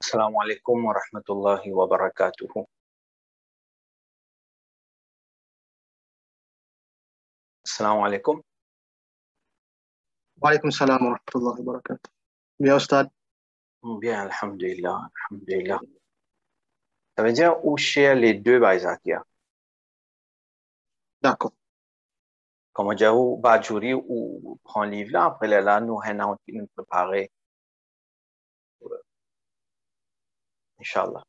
السلام عليكم ورحمة الله وبركاته. السلام عليكم. Walaikum salam wa rahmatullahi wa barakatuh. Bien, Ustad. Bien, alhamdulillah, alhamdulillah. Ça veut dire où share les deux Baizakia. D'accord. Comme on dit, où Bajuri ou prend livre là, après là, nous, nous préparer. Inch'Allah.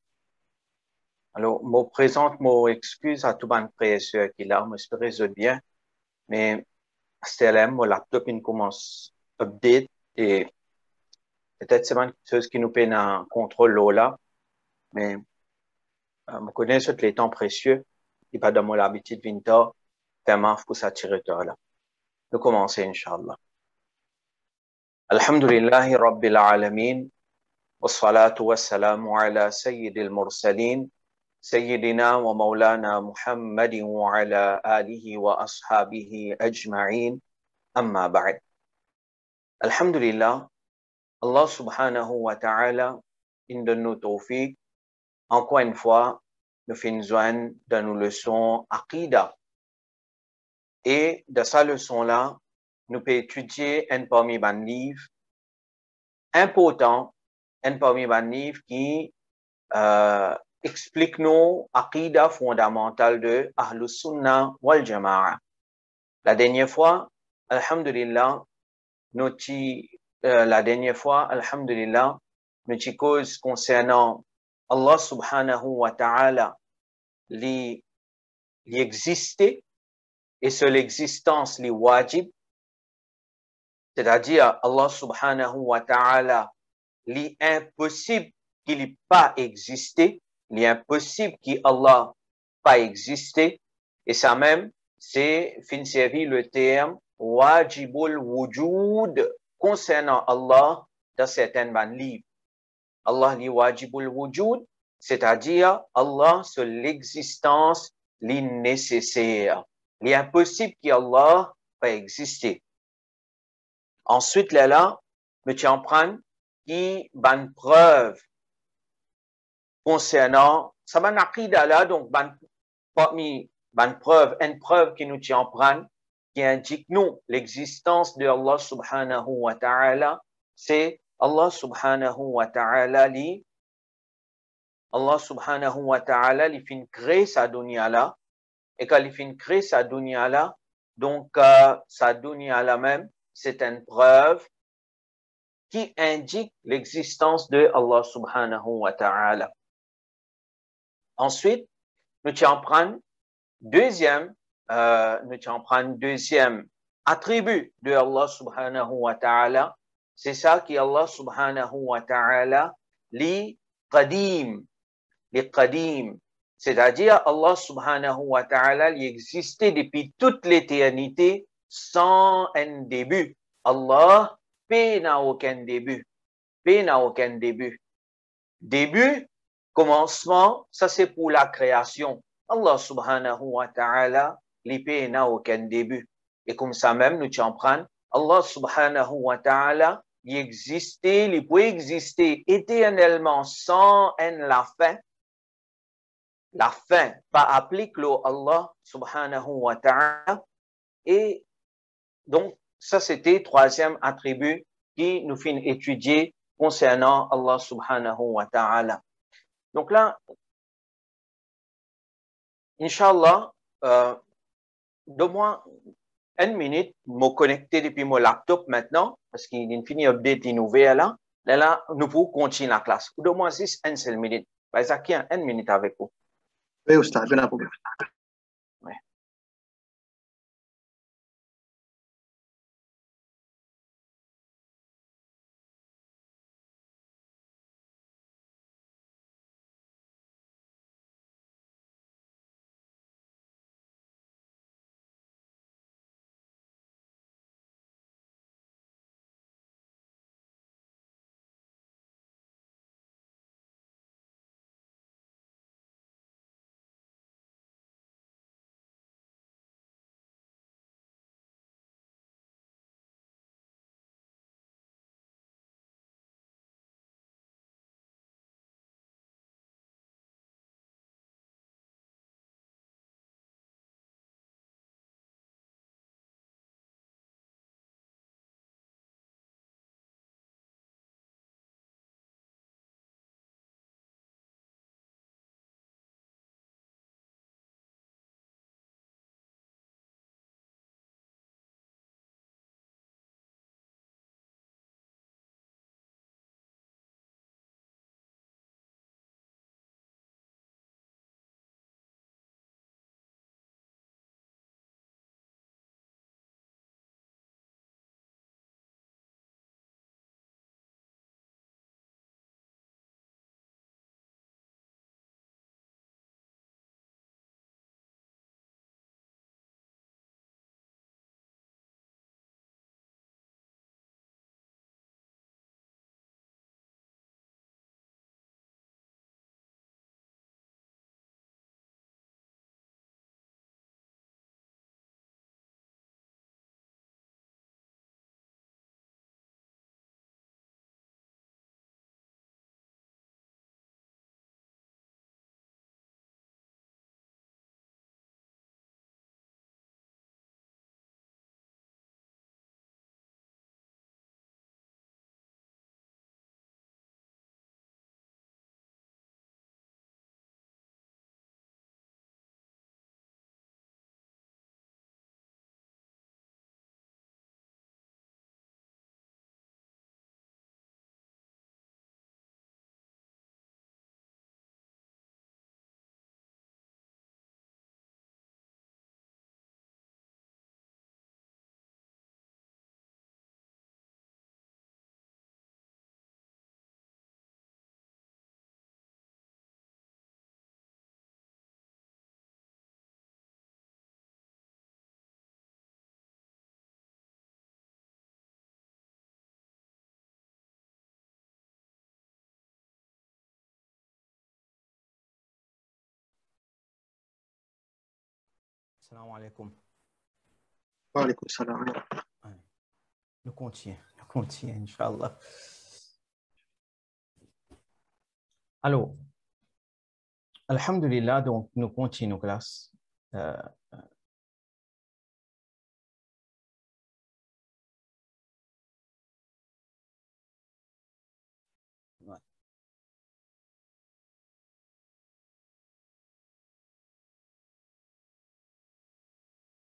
Alors, je présente mon excuse à tout le monde frère et sœur qui là, je espère que bien, mais c'est mon laptop, il commence à update et peut-être c'est une chose qui nous peine en contrôle là, mais je connais tous les temps précieux, il pas dans mon habitude vinter, vraiment, pour s'attirer là. Nous commençons, Inch'Allah. Alhamdulillahi Rabbil Alamin, wassalatu wassalamu ala sayyidil mursalin, sayyidina wa maulana Muhammadin wa ala alihi wa ashabihi ajma'in, amma ba'd. Alhamdulillah, Allah subhanahu wa ta'ala, il donne nous tawfiq. Encore une fois, nous finissons dans nos leçons Aqidah. Et de sa leçon-là, nous pouvons étudier un parmi les livres important, un parmi les livres qui explique nos aqidah fondamentale de Ahlus Sunnah wal Jama'a. La dernière fois, alhamdulillah, alhamdulillah, nous cause concernant Allah subhanahu wa ta'ala, li exister et seule l'existence li wajib, c'est-à-dire Allah subhanahu wa ta'ala, l'impossible qu'il n'ait pas existé, l'impossible qu'Allah pas existé, et ça même, c'est fin servi le terme wajibul wujud concernant Allah dans certains livres. Allah li wajibul wujud, c'est-à-dire Allah c'est l'existence nécessaire. L'impossible qu'Allah pas existé. Ensuite, là, nous en prendre qui ban preuve concernant ça ban aqida là, donc ban preuve, une preuve qui nous tient prendre qui indique nous l'existence de Allah subhanahu wa ta'ala, c'est Allah subhanahu wa ta'ala li fin créer sa dunya là, et quand il fin créer sa dunya là, donc sa dunya là même, c'est une preuve qui indique l'existence de Allah subhanahu wa ta'ala. Ensuite, nous prendre deuxième attribut de Allah subhanahu wa ta'ala, c'est ça qui Allah subhanahu wa ta'ala li qadim, c'est-à-dire Allah subhanahu wa ta'ala il existait depuis toute l'éternité sans un début. Allah n'a aucun début. Début, commencement, ça c'est pour la création. Allah subhanahu wa ta'ala, l'épée n'a aucun début. Et comme ça même, nous t'en prenons, Allah subhanahu wa ta'ala, il existait, il peut exister éternellement sans la fin. La fin, pas applique le Allah subhanahu wa ta'ala. Et donc, ça c'était troisième attribut qui nous fait étudier concernant Allah subhanahu wa ta'ala. Donc là, Inch'Allah, donne-moi une minute, me connecter depuis mon laptop maintenant, parce qu'il est fini update nouvelle là. Là, nous pouvons continuer la classe. Donne-moi juste une seule minute. Ça qui a une minute avec vous. Oui, Ustad, bien problème. Assalamu alaikum. Wa alaykum salam. Nous continuons, Inch'Allah. Alors, Alhamdulillah, donc nous continuons classe.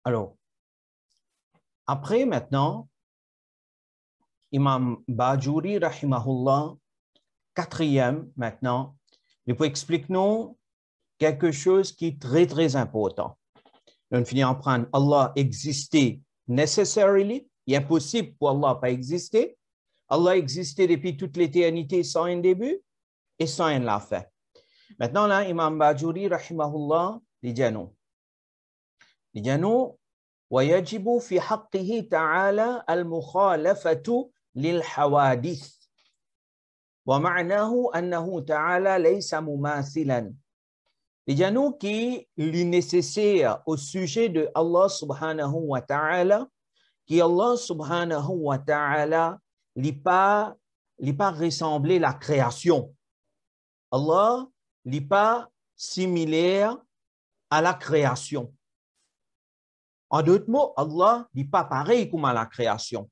Alors, après maintenant, Imam Bajuri, rahimahullah, quatrième maintenant, il faut expliquer-nous quelque chose qui est très, très important. On finit en prendre Allah existait necessarily, il est impossible pour Allah pas exister. Allah existait depuis toute l'éternité sans un début et sans un fin. Maintenant, là, Imam Bajuri, rahimahullah, dit nous. ويجب في حقه تعالى المخالفة للحوادث ومعناه أنه تعالى ليس مماثلا. Dit-nous qu'il est nécessaire au sujet de Allah subhanahu wa ta'ala, qui Allah subhanahu wa ta'ala n'est pas ressembler la création. Allah n'est pas similaire à la création. En d'autres mots, Allah n'est pas pareil comme à la création.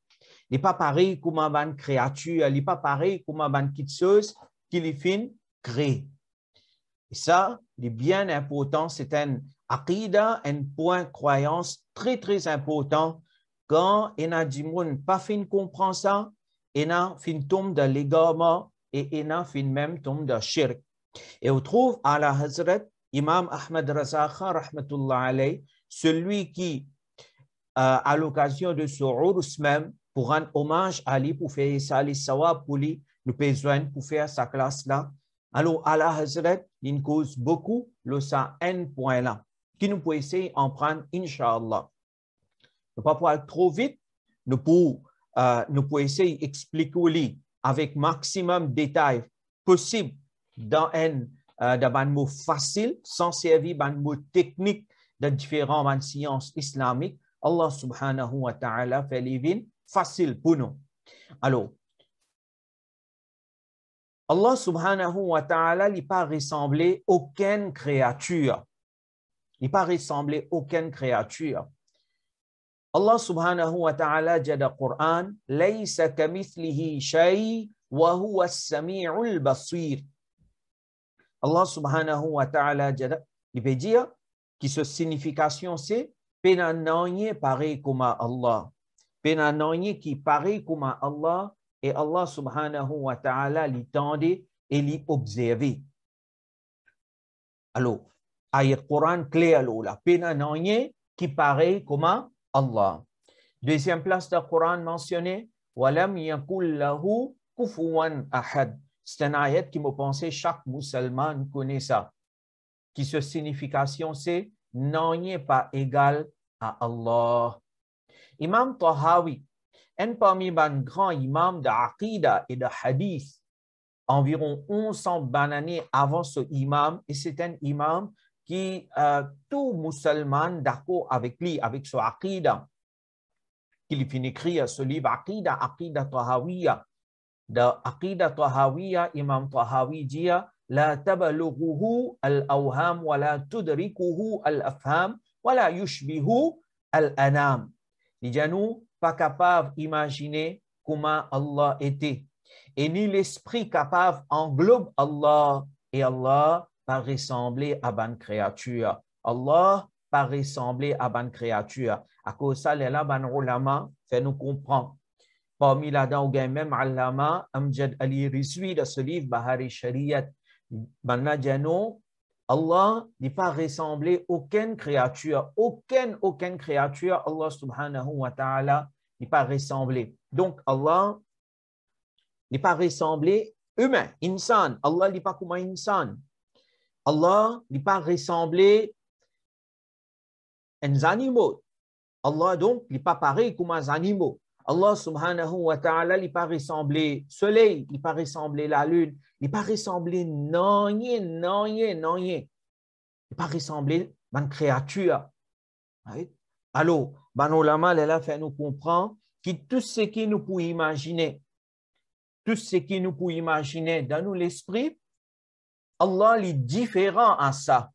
Il n'est pas pareil comme à une créature, il n'est pas pareil comme à une petite chose qu'il est fin créé. Et ça, c'est bien important, c'est un aqida, un point de croyance très, très important. Quand il y a des gens qui pas fin comprendre ça, il y a fin tombe de l'égarement et il y a fin même tombe de shirk. Et on trouve à la Hazrat, Imam Ahmad Raza Khan, rahmatullah alayh, celui qui, à l'occasion de ce Urus même, pour rendre hommage à lui, pour faire ça, les sawab pour lui, nous besoin pour faire sa classe là. Alors, à la Hazrat, il cause beaucoup, le ça un point là, qui nous peut essayer en prendre, Inch'Allah. Ne pas pouvoir trop vite, nous pouvons essayer d'expliquer avec maximum de détails possible dans un mot facile, sans servir d'un mot technique de différentes sciences islamiques. Allah subhanahu wa ta'ala fait les vies faciles pour nous. Alors, Allah subhanahu wa ta'ala n'est pas ressemblé à aucune créature. Il n'est pas ressemblé à aucune créature. Allah subhanahu wa ta'ala dit dans le Coran, « Laysa kamithlihi shay wa huwa as-sami'ul basir » Allah subhanahu wa ta'ala dit, il veut dire que cette signification c'est « Pénananye pareil comme Allah » Pénananye qui pareil comme Allah et Allah subhanahu wa ta'ala l'entendait et l'observait. Alors, ayat Coran clair là, Pénananye qui pareil comme Allah. Deuxième place du Coran mentionné, Walam yakul lahu kufuwan ahad. C'est un ayat qui me pensait chaque musulman connaît ça. Qui sa signification c'est non n'est pas égal à Allah. Imam Tahawi, un parmi les grands imams de Aqida et de Hadith, environ 1100 années avant ce imam, et c'est un imam qui tout musulman d'accord avec lui, avec ce Aqida. Il finit écrire ce livre Aqida, Aqida Tahawiyya. Dans Aqida Tahawiyya, Imam Tahawi dit La tabalughuhu al-awham wa la tudrikuhu al-afham wa la yushbihu al-anam. Il dit nous pas capable d'imaginer comment Allah était. Et ni l'esprit capable englobe Allah. Et Allah pas ressembler à une créature. Allah pas ressembler à une créature. À cause de ça, les ulama fait nous comprendre. Parmi là-dedans, il y a même Allama Amjad Ali Rizwi de ce livre Bahari Shariat. Allah n'est pas ressemblé à aucune créature. Aucune créature, Allah subhanahu wa ta'ala n'est pas ressemblé. Donc, Allah n'est pas ressemblé humain, insan. Allah n'est pas comme un insan. Allah n'est pas ressemblé aux animaux. Allah donc n'est pas pareil comme les animaux. Allah subhanahu wa ta'ala n'est pas ressemblé au soleil, il n'est pas ressemblé à la lune, il n'est pas ressemblé non, il n'est pas ressemblé à une créature. Right? Alors, ban ulama là fait nous comprendre que tout ce qui nous peut imaginer, tout ce qui nous peut imaginer dans nous l'esprit, Allah est différent à ça.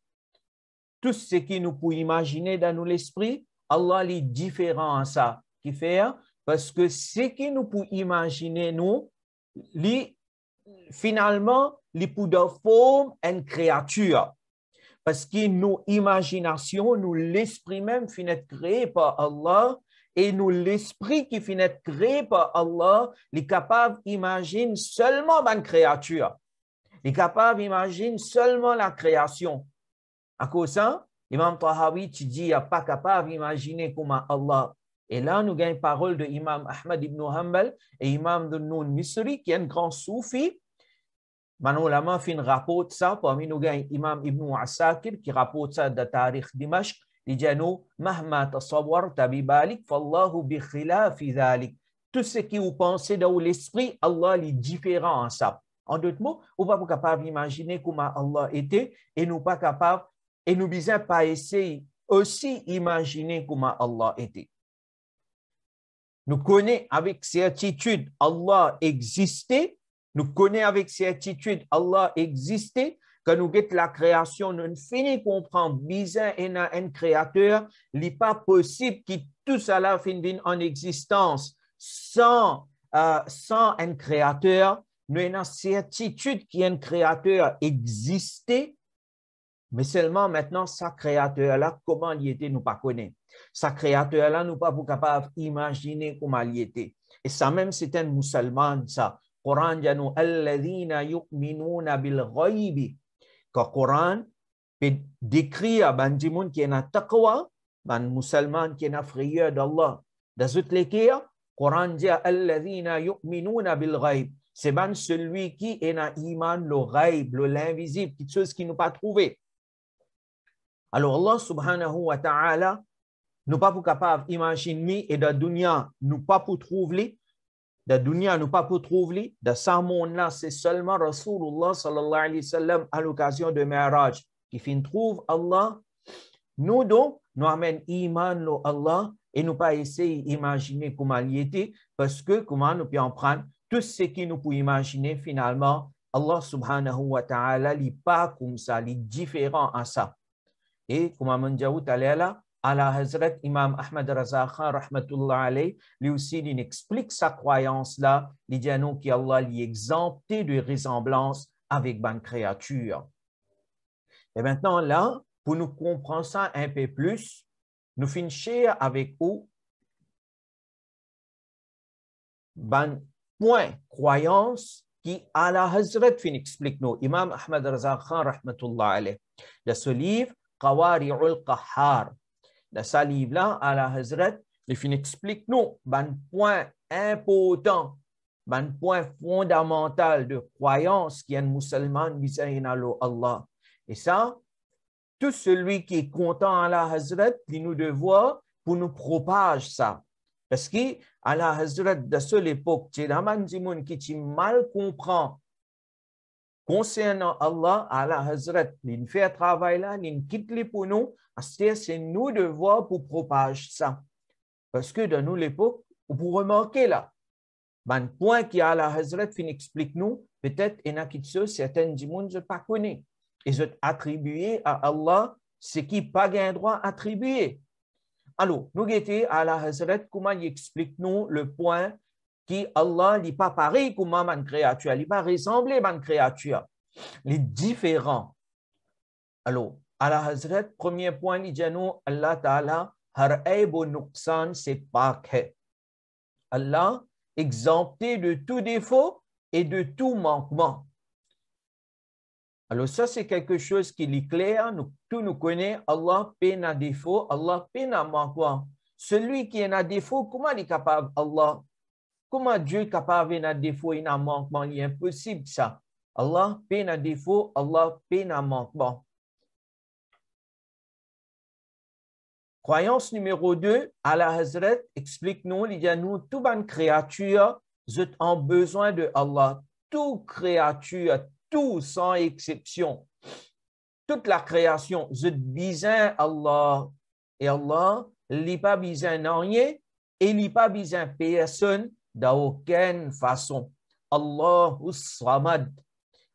Tout ce qui nous peut imaginer dans nous l'esprit, Allah est différent à ça. Qui fait? Parce que ce qui nous peut imaginer, nous, finalement, les peut de forme une créature. Parce que nos imaginations, nous, l'esprit même finit créé par Allah, et nous, l'esprit qui finit créé par Allah, est capable d'imaginer seulement une créature. Il est capable d'imaginer seulement la création. À cause de ça, Imam Tahawi dit qu'il n'est pas capable d'imaginer comment Allah. Et là, nous avons une parole de Imam Ahmad ibn Hanbal et Imam de Noun Misri, qui est un grand soufi. Maintenant, ulama fait un rapport de ça. Parmi nous, avons Imam Ibn Asakir qui rapporte ça de Tariq Dimashq. Il dit nous, Mahma tasawwarta bi balik, fallahu bi khilafi dhalik. Tout ce qui vous pensez dans l'esprit, Allah est différent en ça. En d'autres mots, nous ne sommes pas capables d'imaginer comment Allah était et nous ne sommes pas capables, et nous ne sommes pas essayer aussi imaginer comment Allah était. Nous connaissons avec certitude Allah existait. Nous connaissons avec certitude Allah existait. Quand nous guettons la création, nous finissons comprendre bizarre et un créateur. Il n'est pas possible que tout cela finisse en existence sans un créateur. Nous avons la certitude qu'un créateur existait, mais seulement maintenant, ce créateur-là, comment il était, nous ne connaissons pas. Ce créateur-là, nous ne sommes pas capables d'imaginer comment il était. Et ça même, c'est un musulman, ça. Le Coran dit nous, alladhina yu'minuna bil ghaibi. Que le Coran peut décrire ban dimoun qui est na taqwa, ban musulman qui est na frayeur d'Allah. Dans toutes les cas, le Coran dit alladhina yu'minuna bil ghaib. C'est ban celui qui est na iman le ghaib, l'invisible, quelque chose qui nous pas trouvé. Alors Allah subhanahu wa ta'ala, nous pas capables d'imaginer et de dunya, nous pas pour trouver. De dunya, nous pas pour trouver. De ce monde-là, c'est seulement Rasulullah sallallahu alayhi wa sallam à l'occasion de Mi'raj qui fin trouve Allah. Nous donc, nous amène iman le Allah et nous pas essayer d'imaginer comment il était parce que comment nous pouvons prendre tout ce qui nous peut imaginer finalement. Allah subhanahu wa ta'ala n'est pas comme ça, il est différent à ça. Et comme on dit tout à l'heure, Ala Hazrat Imam Ahmad Raza Khan, rahmatullah alayh, lui aussi, il explique sa croyance-là. Il dit à nous qu'Allah est exempté de ressemblance avec une créature. Et maintenant, là, pour nous comprendre ça un peu plus, nous finissons avec vous un point croyance qui Ala Hazrat fin explique nous. Imam Ahmad Raza Khan, rahmatullah alayh, de ce livre, Qawari'ul Qahhar. Dans ce livre-là, Ala Hazrat, il explique nous un point important, un point fondamental de croyance qui est un musulman vis-à-vis Allah. Et ça, tout celui qui est content à la Hazrat, il nous devoir pour nous propager ça. Parce que à la Hazrat, de cette époque, il y a des gens qui mal comprend concernant Allah, Allah Hazrat, il fait un travail là, il quitte les pour nous, c'est nous devoir pour propager ça. Parce que dans nous l'époque, vous remarquez là, un point qui a Allah Hazrat fin explique nous, peut-être il y a quelque chose, certains gens ne pas connaissent. Ils ont attribué à Allah ce qui n'a pas un droit attribué. Alors, nous guettons à Allah Hazrat, comment il explique nous le point qui Allah n'est pas pareil comme une créature, il n'est pas ressemblé à une créature, il est différent. Alors, Allah Hazrat, premier point, il dit nous, Allah Ta'ala, har aibu nuqsan, c'est pas que Allah exempté de tout défaut et de tout manquement. Alors, ça, c'est quelque chose qui est clair, tous nous connaissons, Allah peine à défaut, Allah peine à manquement. Celui qui est à défaut, comment il est capable, Allah? Comment Dieu est capable d'un défaut et d'un manquement? Il est impossible ça. Allah peine à défaut, Allah peine à manquement. Croyance numéro 2, Allah Hazrat explique-nous, il dit à nous, toute bonne créature ont besoin de Allah. Toute créature, tout sans exception. Toute la création, besoin Allah. Et Allah, il n'a pas besoin de rien et il n'a pas besoin de personne d'aucune façon. Allahu Samad.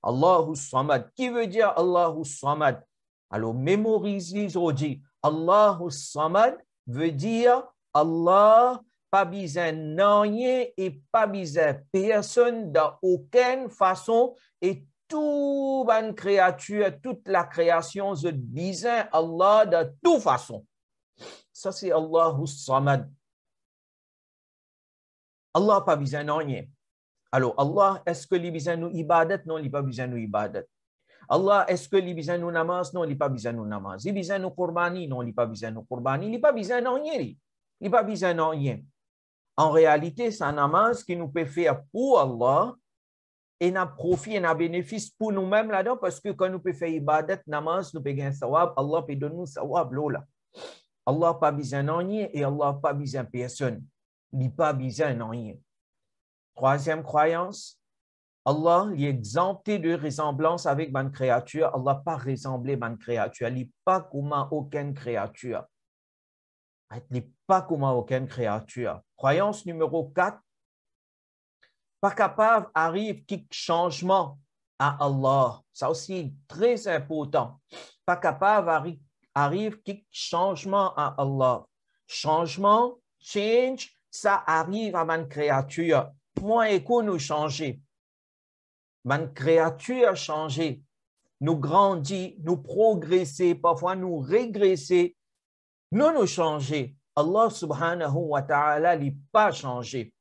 Allahu Samad. Qui veut dire Allahu Samad? Alors, mémorisez aujourd'hui. Allahu Samad veut dire Allah, pas besoin de rien et pas besoin de personne d'aucune façon. Et toute la créature, toute la création, je besoin Allah de toute façon. Ça, c'est Allahu Samad. Allah pas besoin de rien. Alors, Allah, est-ce que il besoin de nous ibadat? Non, il n'a pas besoin de nous ibadat. Allah, est-ce que il besoin de nous namaz? Non, il n'a pas besoin de nous namaz. Il besoin de nous qurbani? Non, il n'a pas besoin de nous qurbani. Il n'a pas besoin de rien. Il n'a pas besoin de rien. En réalité, c'est un namaz qui nous peut faire pour Allah et n'a profit et n'a bénéfice pour nous-mêmes là-dedans parce que quand nous peut faire ibadat, namaz, nous peut gagner sawab, Allah peut donner nous sawab là. Allah pas besoin de rien et Allah pas besoin de personne. Il n'a pas besoin de rien. Troisième croyance, Allah est exempté de ressemblance avec une créature. Allah pas ressemblé à une créature. Il n'est pas comme aucune créature. Il n'est pas comme aucune créature. Croyance numéro 4, pas capable arrive quelque changement à Allah. Ça aussi très important. Pas capable arrive quelque changement à Allah. Changement, change, ça arrive à une créature. Moi et quoi nous changer? Une créature changer. Nous grandit, nous progresser, parfois nous régresser. Nous changer. Allah subhanahu wa ta'ala n'est pas changé.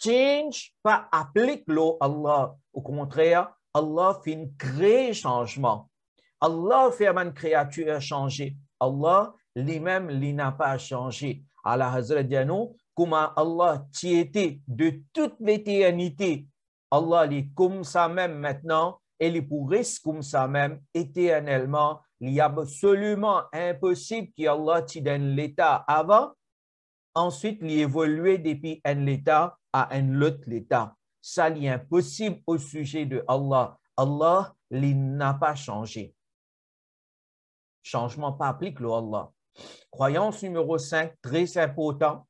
Change pas applique l'eau Allah. Au contraire, Allah fait une créer changement. Allah fait une créature changer. Allah lui-même, il n'a pas changé. Allah Hazrat Dianou, comment Allah qui était de toute l'éternité. Allah est comme ça même maintenant et il pourrait rester comme ça même éternellement. Il est absolument impossible qu'Allah te donne l'état avant. Ensuite, il évolue depuis un état à un autre état. Ça, il est impossible au sujet de Allah. Allah, il n'a pas changé. Changement pas applique le Allah. Croyance numéro 5, très important.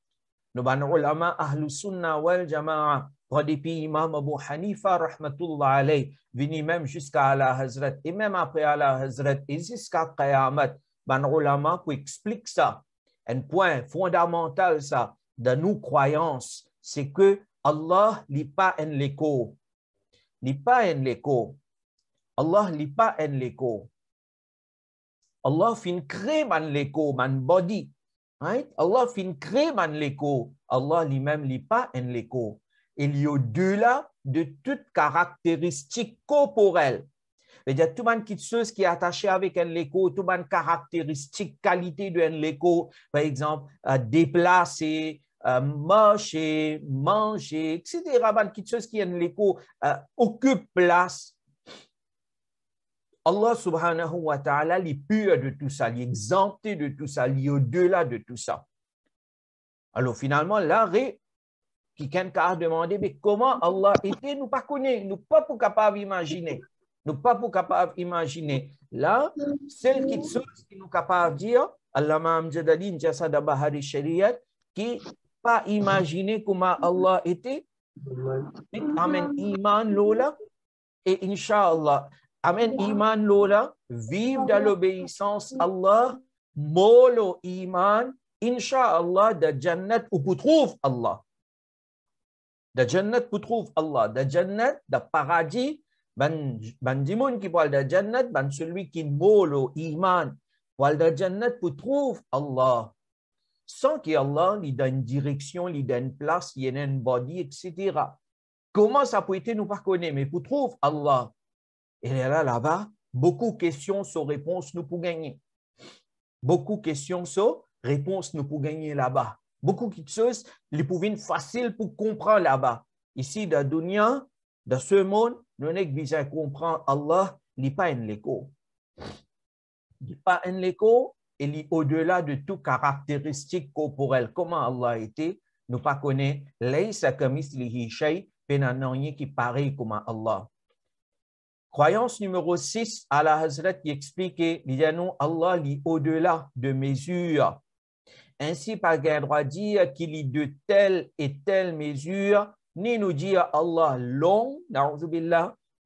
Nous avons ulama Ahlus Sunnah wal Jama'a. Depuis Imam Abu Hanifa, rahmatullah alayh, venu même jusqu'à Allah Hazrat, et même après Allah Hazrat, et jusqu'à Qayamat, ban ulama qui explique ça. Un point fondamental ça, de nos croyances, c'est que Allah n'est pas un l'écho. N'est pas un l'écho. Allah n'est pas un l'écho. Allah fin crée man l'écho, man body. Right? Allah fin crée man l'écho. Allah lui-même n'est pas un l'écho. Il y a au-delà de toute caractéristique corporelle. C'est-à-dire, tout le monde qui est attaché avec un léco, tout le monde caractéristique, qualité de un léco, par exemple, déplacer, marcher, manger, etc. Quelque chose qui est un léco occupe place. Allah subhanahu wa ta'ala est pur de tout ça, il est exempté de tout ça, il est au-delà de tout ça. Alors finalement, l'arrêt, quelqu'un a demandé, mais comment Allah était, nous pas connaît, nous pas pour capable d'imaginer. Nous pas pour capable d'imaginer. Là, celle qui nous capable de dire, Allah ma'amjadali, njasada bahari shariat, qui pas imaginer comment Allah était. Amen, iman lola, et Inch'Allah, amen, iman lola, vive dans l'obéissance Allah, molo iman, Inch'Allah, de jannat où vous trouve Allah. De jannat pour trouve Allah, de jannat, de paradis, ban dimoun qui parle de jannat, ban celui qui molo iman, parle de jannat pour trouve Allah. Sans qu'Allah lui donne direction, lui donne place, il y a une body, etc. Comment ça peut être, nous pas connaître, mais pour trouve Allah. Et là-bas, beaucoup de questions sur réponse nous pour gagner. Beaucoup de questions sur réponse nous pour gagner là-bas. Beaucoup de choses, les pouvaient faciles pour comprendre là-bas. Ici, dans la dunya, dans ce monde, nous n'avons besoin de comprendre Allah, il n'est pas un léco. Il n'est pas un léco, il est au-delà de toute caractéristique corporelle. Comment Allah était, nous pas connaît. Laysa kamithlihi shay, rien qui pareil comme Allah. Croyance numéro 6, Allah Hazrat qui explique que nous, Allah est au-delà de mesure. Ainsi, pas qu'un droit dire qu'il est de telle et telle mesure, ni nous dire Allah long,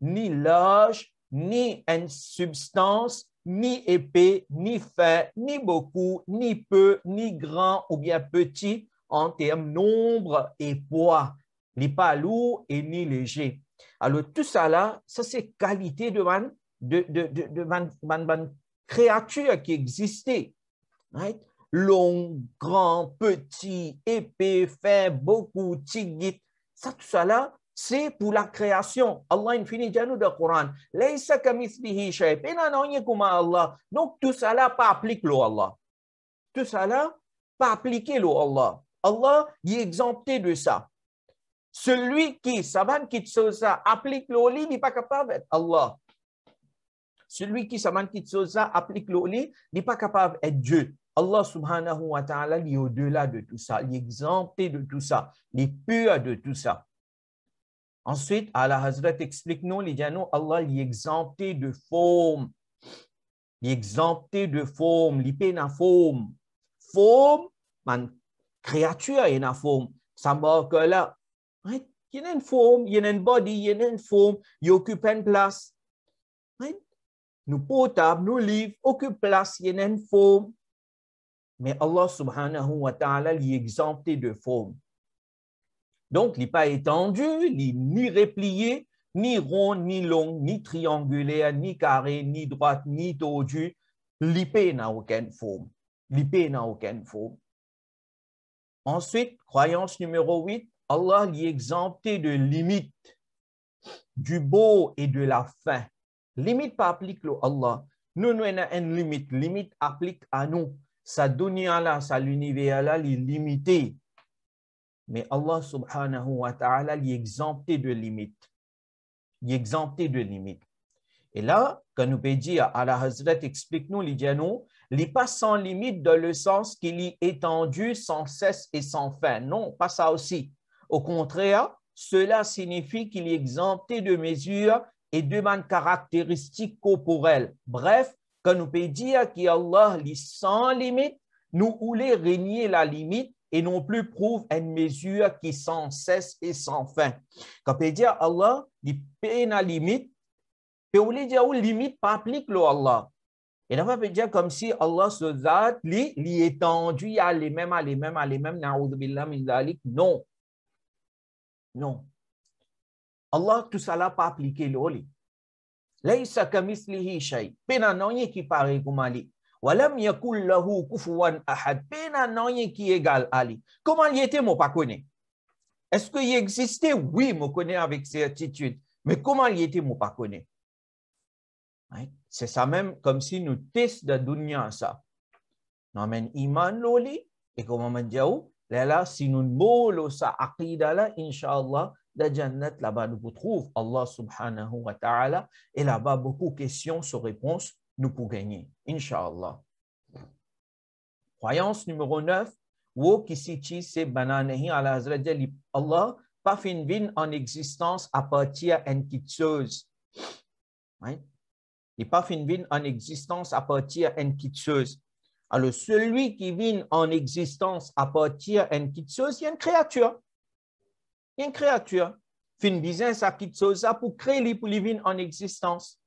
ni large, ni une substance, ni épais, ni fin, ni beaucoup, ni peu, ni grand ou bien petit en termes nombre et poids, ni pas lourd et ni léger. Alors tout ça là, ça c'est qualité de créature qui existait. Right? Long, grand, petit, épais, fin, beaucoup, tigit. Ça tout ça là, c'est pour la création. Allah infini janu dans le Coran. Laïsa kamithlihi shay. Pena non comme Allah. Donc tout ça là pas applique le Allah. Tout ça là pas appliqué le Allah. Allah est exempté de ça. Celui qui saban qui ça applique le li n'est pas capable d'être Allah. Celui qui saban qui ça applique le li n'est pas capable d'être Dieu. Allah subhanahu wa ta'ala est au-delà de tout ça, il est exempté de tout ça, il est pur de tout ça. Ensuite, Allah Hazrat explique-nous, il dit nous, Allah est exempté de forme. Il est exempté de forme, il n'est pas forme. Forme, man, créature est une forme. Ça marque que là, right? Il y a une forme, il y a une body, il y a une forme, il occupe une place. Right? Nous portables, nous livres, occupent place, il y a une forme. Mais Allah subhanahu wa ta'ala est exempté de forme. Donc, il n'est pas étendu, il n'est ni replié, ni rond, ni long, ni triangulaire, ni carré, ni droite, ni tordu. L'IP n'a aucune forme. L'IP n'a aucune forme. Ensuite, croyance numéro 8, Allah est exempté de limite, du beau et de la fin. Limite pas applique à Allah. Nous avons une limite. Limite applique à nous. Sa dunya là, sa l'univers là, il est limité. Mais Allah subhanahu wa ta'ala est exempté de limites. Il est exempté de limites. Et là, quand nous peut dire, Allah Hazrat explique-nous, il dit nous, il n'est pas sans limite dans le sens qu'il est étendu sans cesse et sans fin. Non, pas ça aussi. Au contraire, cela signifie qu'il est exempté de mesures et de caractéristiques corporelles. Bref, quand nous peut dire qu'Allah est sans limite, nous voulons régner la limite et non plus prouve une mesure qui sans cesse et sans fin. Quand on peut dire Allah, il paye la limite, on peut dire que la limite pas applique le Allah. Et on peut dire comme si Allah se zat, il est étendu à les mêmes, na'udhu billah min dhalik. Non. Non. Allah, tout ça là pas appliqué le li. Laïsa kamithlihi shay. Pena non qui paraît comme Ali. Walam yakul lahu kufuwan ahad. Pena non qui égal Ali. Comment il était, moi pas connais. Est-ce qu'il existait? Oui, moi connais avec certitude. Mais comment il était, moi pas connais. C'est ça même comme si nous testons de dunya ça. Nous avons iman loli et comme on dit là si nous moulons ça aqida là inshallah la jannat là-bas nous trouvons Allah subhanahu wa ta'ala et là-bas beaucoup de questions sur réponses nous pour gagner inshallah. Croyance numéro 9 wo qui cite c'est bananahi ala hazrat Allah pas fin vin en existence à partir d'une petite chose. Right? Il n'est pas fin vin en existence à partir d'une petite chose. Alors, celui qui vient en existence à partir d'une petite chose, il y a une créature. Il y a une créature. Fin business à petite chose pour créer pour venir en existence.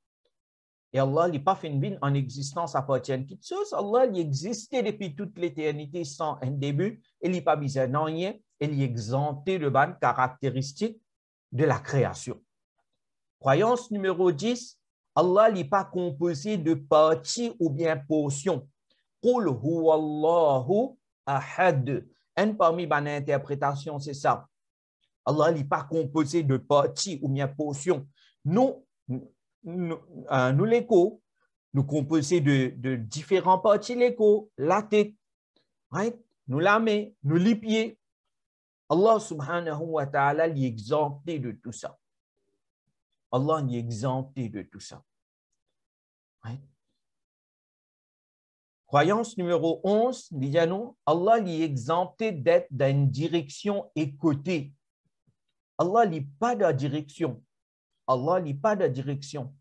Et Allah n'est pas fin vin en existence à partir d'une petite chose. Allah il existait depuis toute l'éternité sans un début. Il n'est pas besoin de rien. Il est exempté de bonnes caractéristiques de la création. Croyance numéro 10. Allah n'est pas composé de parties ou bien portions. Qul huwallahu ahad. Un parmi les interprétations, c'est ça. Allah n'est pas composé de parties ou bien portions. Nous l'écho, nous composés de différentes parties l'écho, la tête, right? Nous la main, nous les pieds. Allah subhanahu wa ta'ala est exempté de tout ça. Allah est exempté de tout ça. Right? Croyance numéro 11, disons, Allah est exempté d'être dans une direction et côté. Allah n'est pas de direction. Allah n'est pas de direction.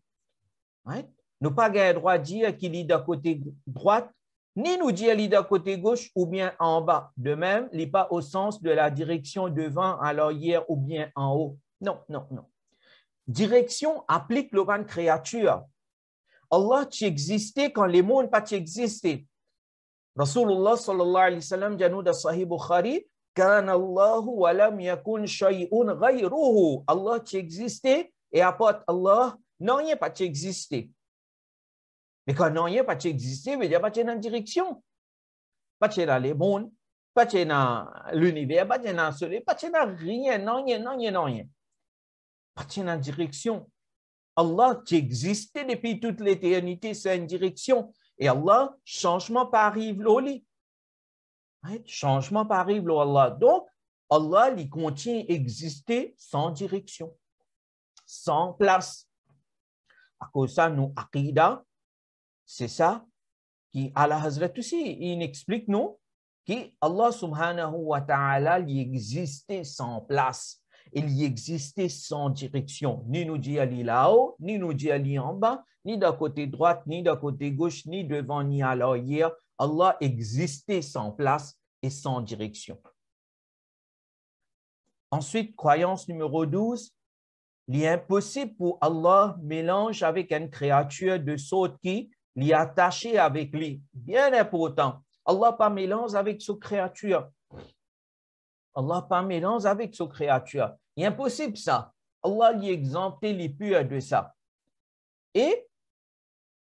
Right? Nous pas le droit de dire qu'il est de côté droite, ni nous dire qu'il est de côté gauche ou bien en bas. De même, il n'est pas au sens de la direction devant à l'arrière ou bien en haut. Non, non, non. Direction applique le ban créature. Allah tu existait quand les mondes pas existé. Rasulullah sallallahu alayhi wa sallam dit dans Sahih Bukhari, Kana Allahu wa lam yakun shay'un ghayruhu. Allah tu existait et à part Allah, non, il n'y a pas existé. Mais quand non, il n'y a pas existé, il n'y a pas dans direction. Pas dans les mondes, pas dans l'univers, pas dans le soleil, pas dans rien, non, rien. Pas dans direction. Allah qui existait depuis toute l'éternité, c'est une direction. Et Allah, changement pas arrive là. Changement pas arrive là, Allah. Donc, Allah, il continue à exister sans direction, sans place. À cause de ça, nous, Aqidah, c'est ça qui, Allah Hazrat aussi, il explique nous qu'Allah subhanahu wa ta'ala, il existait sans place. Il y existait sans direction. Ni nous dit aller là-haut, ni nous dit aller en bas, ni d'un côté droite, ni d'un côté gauche, ni devant, ni à l'arrière. Allah existait sans place et sans direction. Ensuite, croyance numéro 12, il est impossible pour Allah mélange avec une créature de sorte qui l'y attaché avec lui. Bien important. Allah pas mélange avec sa créature. Allah pas mélange avec sa créature. Il est impossible ça. Allah lui exempté les purs de ça. Et,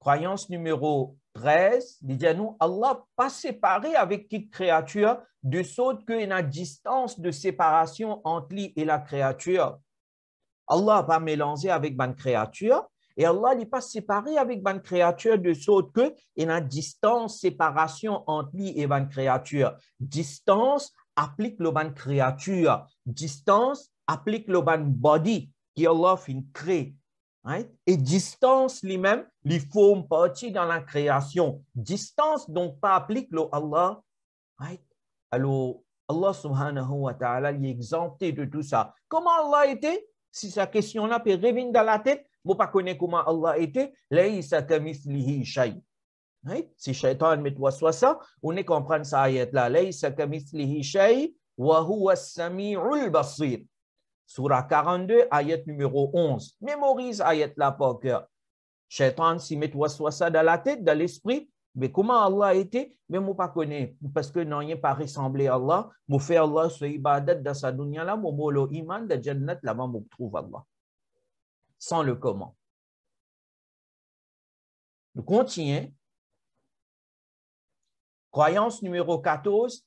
croyance numéro 13, il dit à nous, Allah pas séparé avec toute créature de sorte qu'il y a une distance de séparation entre lui et la créature. Allah pas mélangé avec une créature et Allah n'est pas séparé avec une créature de sorte qu'il y a une distance, séparation entre lui et une créature. Distance applique le ban créature. Distance applique le ban body qui Allah fait créer. Right? Et distance lui-même, lui forme partie dans la création. Distance donc pas applique le Allah. Right? Alors Allah subhanahu wa ta'ala est exempté de tout ça. Comment Allah était? Si cette question-là peut revenir dans la tête, vous ne connaissez pas comment Allah était. Laysa kamithlihi shay. Si Shaitan met soit ça, on est comprendre ça ayat-là. Laysa kamithlihi shay wa huwa as-sami'ul basir. Surah 42, ayat numéro 11. Mémorise ayat-là par cœur. Shaitan s'y met soit ça dans la tête, dans l'esprit. Mais comment Allah était, mais moi pas connais parce que non, il pas ressemblé à Allah. Moi fait Allah ce ibadat dans sa dunya là, moi molo iman de jannat là-bas moi trouve Allah. Sans le comment. Nous continuons. Croyance numéro 14.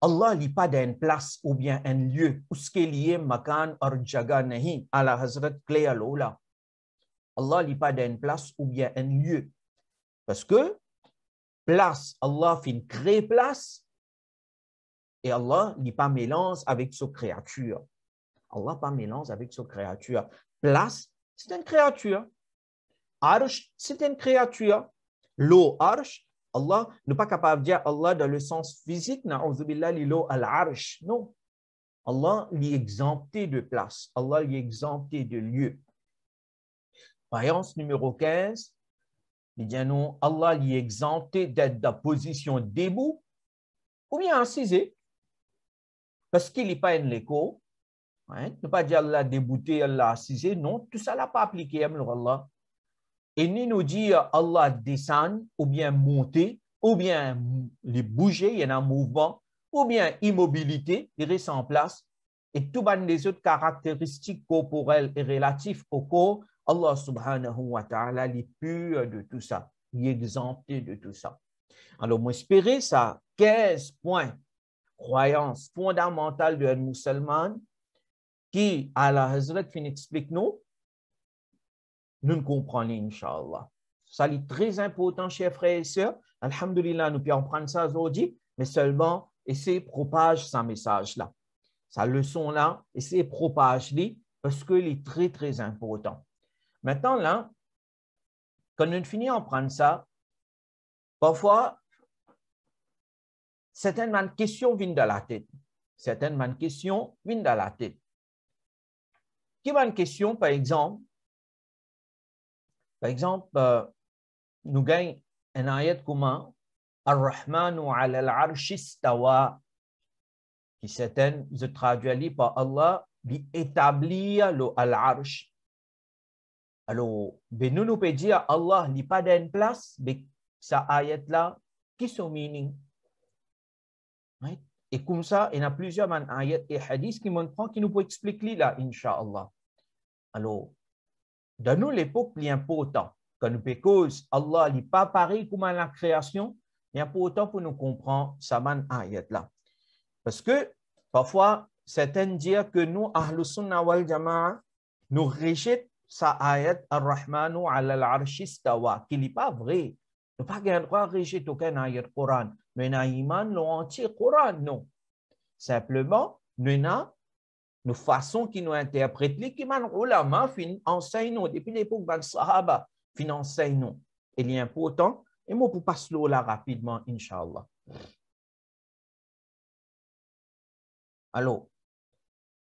Allah n'est pas d'une place ou bien un lieu où ce qui est lié makan or jaga nahi ala hazrat clé à l'ola. Allah n'est pas d'une place ou bien un lieu. Parce que place, Allah fait créer place et Allah n'est pas mélange avec sa créature. Allah pas mélange avec sa créature. Place, c'est une créature. Arsh, c'est une créature. L'eau, arsh, Allah n'est pas capable de dire Allah dans le sens physique, na'udzubillah, l'eau al-arsh. Non. Allah est exempté de place. Allah est exempté de lieu. Croyance numéro 15. Il dit non, Allah est exempté d'être dans la position debout ou bien assisé parce qu'il n'est pas un l'écho. Ne pas dire Allah débouté, Allah assisé. Non, tout ça n'a pas appliqué à Allah. Et ni nous dire Allah descend ou bien monter ou bien les bouger, il y a un mouvement ou bien immobilité, il reste en place. Et tout les autres caractéristiques corporelles et relatives au corps, Allah subhanahu wa ta'ala est pur de tout ça. Il est exempté de tout ça. Alors, moi, espérer ça, 15 points, croyance fondamentale de un musulman qui, à la Hazrat, explique nous comprenons, Inch'Allah. Ça est très important, chers frères et sœurs. Alhamdulillah, nous pouvons prendre ça aujourd'hui, mais seulement essayer de propager ce message-là. Sa leçon-là, essayer de propager parce qu'il est très, très important. Maintenant, là, quand nous finissons de prendre ça, parfois, certaines questions viennent de la tête. Certaines questions viennent de la tête. Qui va une question, par exemple, Par exemple, nous gagnons un ayat comment Ar-Rahmanu ala al-arshi istawa, qui certaines se traduit par Allah, qui établit le al-arsh. Alors, ben nous pouvons dire Allah n'est pas dans une place, mais ça ayat là, qui sont meaning. Right? Et comme ça, il y a plusieurs ayats et hadiths qui montrent qui nous peut expliquer là, Inch'Allah. Alors, dans nous, l'époque, il est important. Quand nous cause Allah n'est pas pareil comme la création, il est important pour nous comprendre ça ayat là. Parce que parfois, certains disent que nous, Ahlus Sunnah wal Jama'a, nous rejetons sa ayat Ar-Rahmanu ala al-arshi istawa, qui n'est pas vrai. Nous n'avons pas le droit de rejeter aucun ayat Coran. Nous avons un iman l'entier Coran, non. Simplement, nous avons une façon qui nous interprète, qui nous ulama enseigne nous depuis l'époque des Sahaba, enseigne nous. Il est important, et moi pour passer là rapidement, Inch'Allah. Alors,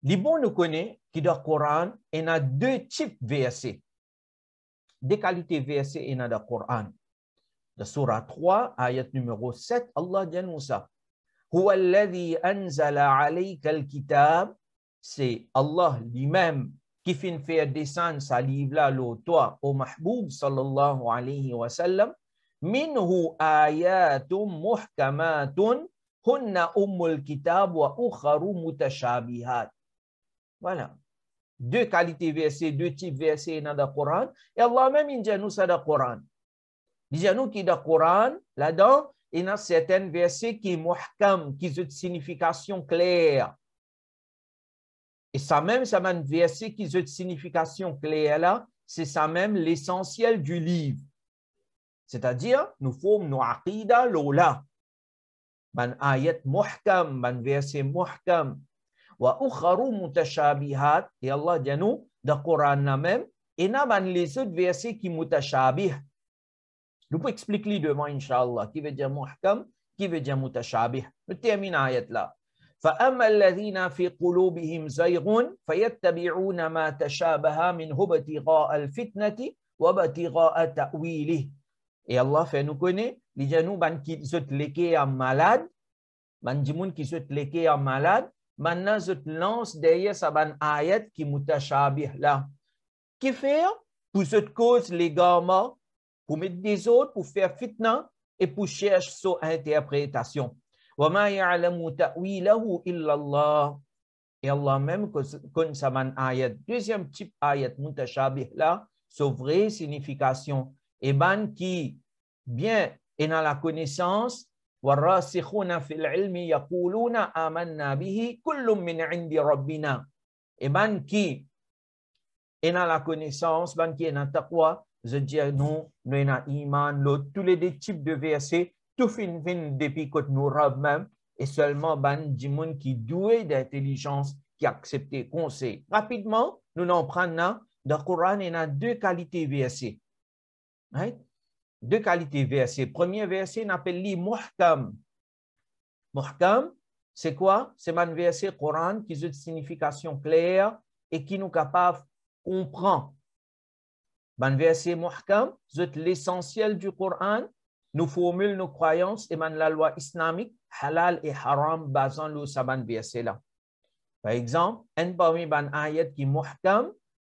les bons nous connaissent qui dans le Coran, il y a deux types de versets. Deux qualités de versets il y a dans le Coran. Dans Surah 3, ayat numéro 7, Allah dit nous ça. Huwa alladhi anzala alayka al-kitab, c'est Allah lui-même qui fait faire descendre sa livre là, toi, au Mahboub sallallahu alayhi wa sallam, minhu ayatum muhkamatun hunna ummul kitab wa ukharu mutashabihat. Voilà. Deux qualités versets, deux types versets dans le Coran. Et Allah même il dit nous ça dans le Coran. Il dit nous qui dans le Coran, là-dedans, il y a certains versets qui sont muhkam, qui ont une signification claire. Et ça même, ça un verset qui a une signification claire là, c'est ça même l'essentiel du livre. C'est-à-dire, nous formons nos aqidah l'ola. Man ayat muhkam, man verset muhkam. Wa ukharu mutashabihat. Et Allah dit nous, dans le Coran même, et n'a man les autres versets qui mutashabih. Nous pouvons expliquer devant, Inch'Allah, qui veut dire muhkam, qui veut dire mutashabih. Nous terminons l'ayat là. فَأَمَّا الَّذِينَ فِي قُلُوبِهِمْ زَيْغٌ فَيَتَّبِعُونَ مَا تَشَابَهَ مِنْهُ ابْتِغَاءَ الْفِتْنَةِ وَابْتِغَاءَ تَأْوِيلِهِ. Et Allah fait nous connaître, les gens qui sont léqués en malade, les gens qui sont léqués en malade, maintenant ils lancent derrière sa ayat qui mutashabih là. Qui fait pour cette cause légalement, pour mettre des autres, pour faire fitna et pour chercher son interprétation. وَمَا يَعْلَمُ تَأْوِيلَهُ إِلَّا اللَّهُ. Et Allah même, comme ça ayat, deuxième type ayat mutashabih là, sa vraie signification. Et ban qui, bien, est dans la connaissance, وَالرَّاسِخُونَ فِي الْعِلْمِ يَقُولُونَ آمَنَّا بِهِ كُلٌّ مِّنْ عِنْدِ رَبِّنَا. Et ban qui est dans la connaissance, ban qui est dans le taqwa, je dis nous, nous avons iman, tous les deux types de versets, tout fin depuis que nous rab même, et seulement ban dimoun qui doué d'intelligence, qui accepte conseil. Rapidement, nous en prenons dans le Coran, il y a deux qualités versets. Right? Deux qualités versets. Premier verset, on appelle li muhkam. Muhkam, c'est quoi? C'est un verset Coran qui a une signification claire et qui nous est capable de comprendre. Un verset muhkam, c'est l'essentiel du Coran. Nous formulons nos croyances et la loi islamique, halal et haram, basant le saban verset là. Par exemple, un parmi les ayat qui est muhkam,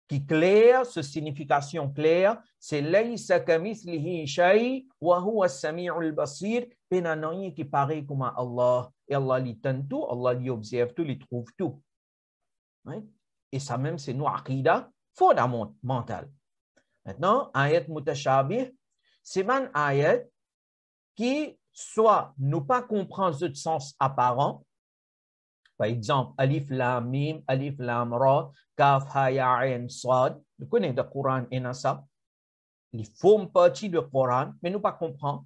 qui clair, ce signification claire, c'est laysa kamithlihi shay wa huwa as-sami'ul basir, pénanoï qui paraît comme Allah. Et Allah lui tient tout, Allah lui observe tout, lui trouve tout. Right? Et ça même, c'est nos aqidah fondamentale. Maintenant, ayat mutashabih, c'est un ayat qui soit nous pas comprendre ce sens apparent. Par exemple, alif lam mim, alif lam ra, kaf ha ya ain sad. Nous connaissons le Coran et ça. Ils forment partie du Coran, mais nous pas comprendre.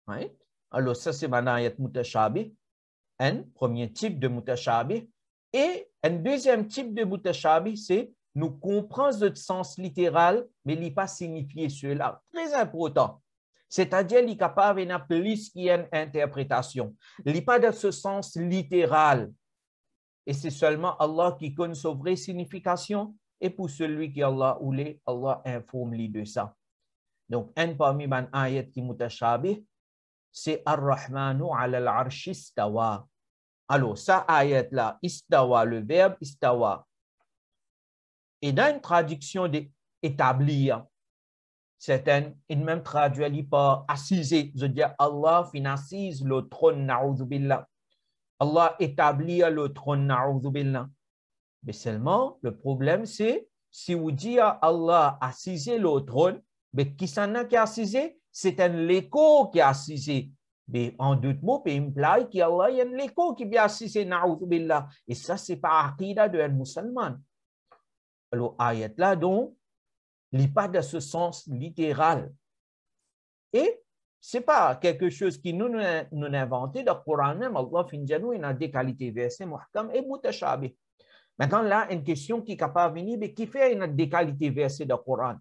Right? Alors ça c'est un ayat mutashabih, un premier type de mutashabih. Et un deuxième type de mutashabih, c'est nous comprenons le sens littéral, mais il n'est pas signifié cela. Très important. C'est-à-dire qu'il est capable de plus qu'il y a une interprétation. Il n'est pas dans ce sens littéral. Et c'est seulement Allah qui connaît sa vraie signification. Et pour celui qui Allah voulait, Allah informe lui de ça. Donc, un parmi les ayats qui mutashabih, c'est Ar-Rahmanu ala al-arshi istawa. Alors, ça ayat-là, istawa, le verbe istawa. Et dans une traduction établie, certaines, ils même traduisent par assisé. Je veux dire, Allah fin assise le trône, na'udhu billah. Allah établit le trône, na'udhu billah. Mais seulement, le problème, c'est, si vous dites Allah assisé le trône, mais qui s'en a qui a assisé? C'est un l'écho qui a assisé. Mais en d'autres mots, il implique qu'Allah, il y a un l'écho qui vient assisé, na'udhu billah. Et ça, c'est pas aqida de un musulman. Alors, ayat là, donc, il n'est pas dans ce sens littéral. Et ce n'est pas quelque chose qui nous inventé dans le Coran même. Allah fin janou, il a des qualités versées, muhkam et mutashabih. Maintenant, là, une question qui est capable de venir, mais qui fait une des qualités versées dans le Coran?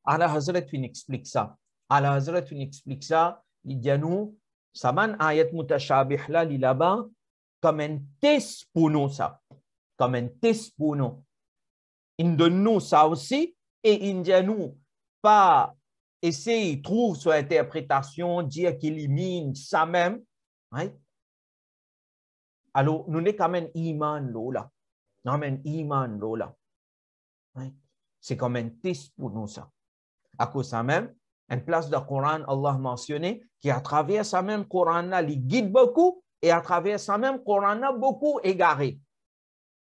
Allah Hazrat fin explique ça. Allah Hazrat fin explique ça. Il dit nous, ça man ayat mutashabih là, là-bas, comme un test pour nous, ça. Comme un test pour nous. Il donne nous ça aussi, et il dit nous, pas essayer de trouver son interprétation, dire qu'il élimine ça même. Right? Alors, nous n'avons quand même iman là. Nous avons un iman là. Right? C'est comme un test pour nous ça. À cause de ça même, une place de Coran, Allah mentionné, qui à travers ça même Coran-là, il guide beaucoup, et à travers ça même Coran-là, beaucoup égaré.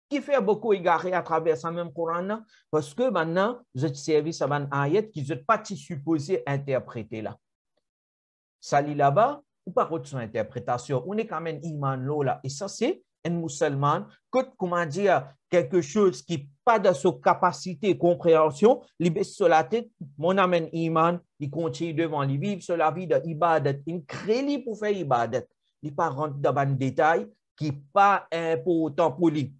Qui fait beaucoup égaré à travers ça même Coran, parce que maintenant, vous êtes servi à un ayat qui n'est pas supposé interpréter là. Ça lit là-bas, ou pas son interprétation. On est quand même iman là. Et ça, c'est un musulman, comment dire, quelque chose qui n'est pas de sa capacité de compréhension, il baisse sur la tête, mon amène iman, il continue devant, il vit sur la vie de ibadat, il crée pour faire ibadat. Il ne pas rentrer dans un détail qui n'est pas important pour lui.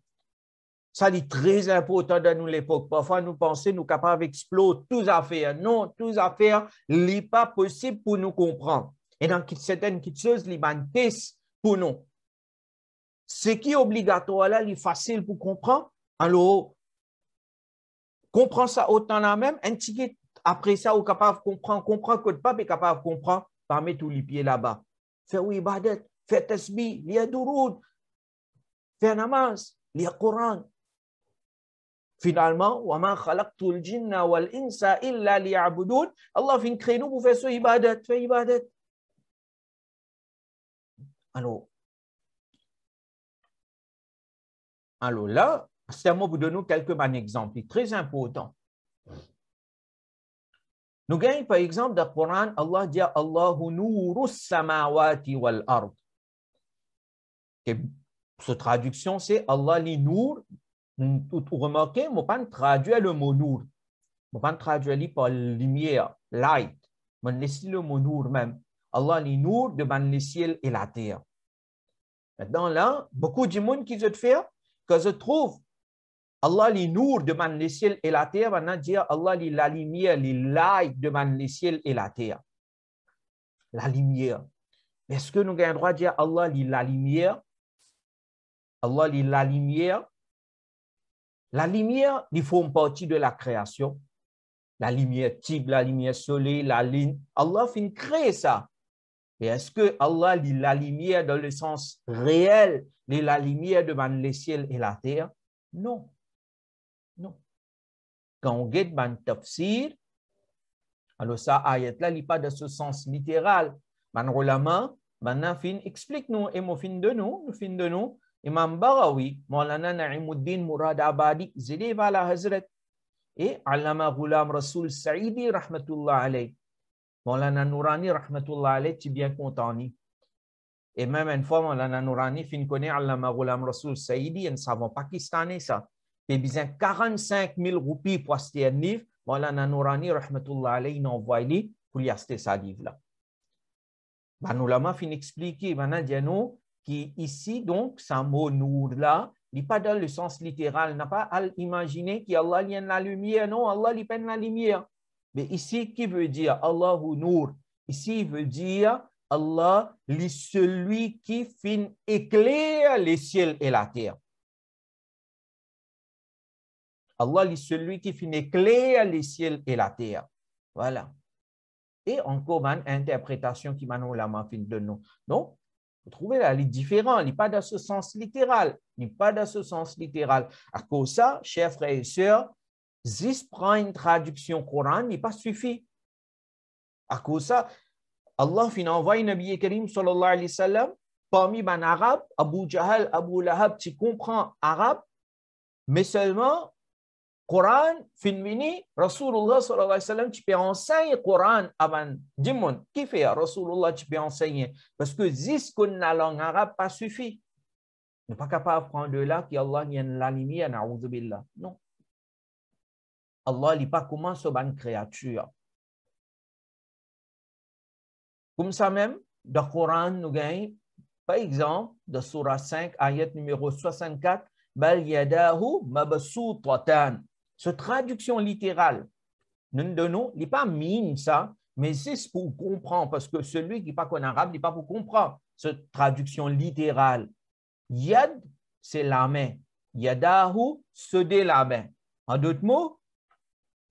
Ça est très important dans nous l'époque. Parfois, nous pensons nous capables d'explorer toutes les affaires. Non, toutes les affaires, ce n'est pas possible pour nous comprendre. Et dans certaines choses, il y a un test pour nous. Ce qui est obligatoire là, il est facile pour comprendre. Alors, comprendre ça autant là même, un petit après ça, vous êtes capable de comprendre que pas est capable de comprendre, parmi tous les pieds là-bas. Faire ibadat, faire tasbih, lire durud, faire namaz, lire Coran. Finalement, وَمَا خَلَقْتُ الْجِنَّ وَالْإِنسَ إِلَّا لِيَعْبُدُونَ. Allah fin créer nous pour faire ce ibadat, faire ibadat. Alors là, c'est un mot pour donner quelques exemples très importants. Nous gagnons par exemple dans le Coran, Allah dit Allahu nuru samawati wal ard. Cette traduction, c'est Allah li nour. Vous remarquez, je ne vais pas traduire le mot nour. Je ne vais pas traduire par lumière, light. Je vais laisser le mot nour même. Allah li nour devant le ciel et la terre. Maintenant là, beaucoup de monde qui se fait que je trouve Allah li nour devant le ciel et la terre, maintenant dire Allah li la lumière, li light devant le ciel et la terre. La lumière. Est-ce que nous avons le droit de dire Allah li la lumière? Allah li la lumière. La lumière, il forme partie de la création. La lumière type, la lumière soleil, la ligne. Allah fin créer ça. Et est-ce que Allah dit la lumière dans le sens réel, la lumière devant le ciel et la terre? Non. Non. Quand on regarde dans le tafsir, alors ça, ayat là, il n'est pas dans ce sens littéral. Maintenant, fin explique-nous, et mon fin de nous, Imam Barawi, Maulana Na'imuddin Murad Abadi, Zédé va la Hazrat, et Allama Ghulam Rasoul Saïdi, rahmatullah alayh. Maulana Nourani, rahmatullah alayh, tu bien content. Et même une fois, Maulana Nourani, fin connaît Allama Ghulam Rasoul Saïdi, un savant pakistanais, ça. Il besoin 45 000 roupies pour acheter un livre. Maulana Nourani, rahmatullah alayh, il envoie pour y acheter ce livre-là. Nous l'avons fin expliqué, maintenant, dis-nous, qui ici, donc, ce mot nour-là, il n'est pas dans le sens littéral, n'a pas à imaginer qu'Allah y a la lumière, non, Allah y peine la lumière. Mais ici, qui veut dire Allahu nour? Ici, il veut dire Allah, celui qui fin éclaire les ciels et la terre. Allah, celui qui fin éclaire les ciels et la terre. Voilà. et encore une interprétation qui m'a ulama fin de nous. Donc, vous trouvez là, il est différent, il n'est pas dans ce sens littéral, il n'est pas dans ce sens littéral. À cause de ça, chers frères et sœurs, si prend une traduction Coran, il n'est pas suffit. À cause de ça, Allah fin envoie un Nabi Karim sallallahu alayhi wa sallam parmi les Arabes, Abu Jahal, Abu Lahab, tu comprends arabe, mais seulement Coran, fin vini, Rasulullah sallallahu alayhi wa sallam, tu peux enseigner Coran avant Dimon. Qui fait Rasulullah, tu peux enseigner? Parce que si qu'on a la langue arabe, pas suffit. On n'est pas capable de prendre de là qu'Allah n'y a la lumière, na'oudhu billah. Non. Allah n'est pas comment ce ban créature. Comme ça même, dans le Coran, nous gagnons, par exemple, dans Surah 5, ayat numéro 64, Bal yadahu mabsutatan. Cette traduction littérale, nous donnons, il n'est pas mine ça, mais c'est pour comprendre, parce que celui qui n'est pas qu'en arabe, il n'est pas pour comprendre cette traduction littérale. Yad, c'est la main. Yadahu, céder la main. En d'autres mots,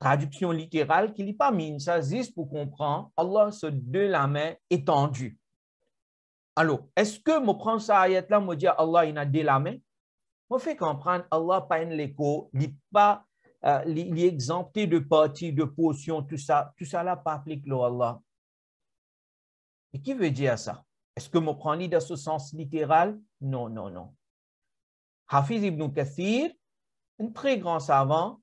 traduction littérale qui n'est pas mine, ça juste pour comprendre, Allah se de la main étendue. Alors, est-ce que je prends ça ayat là, je dis Allah il a de la main? Je fais comprendre Allah pas un l'écho, il n'est pas il est exempté de parties, de potions, tout ça là pas applique le Allah. Et qui veut dire ça? Est-ce que je prends dans ce sens littéral? Non, non, non. Hafiz ibn Kathir, un très grand savant,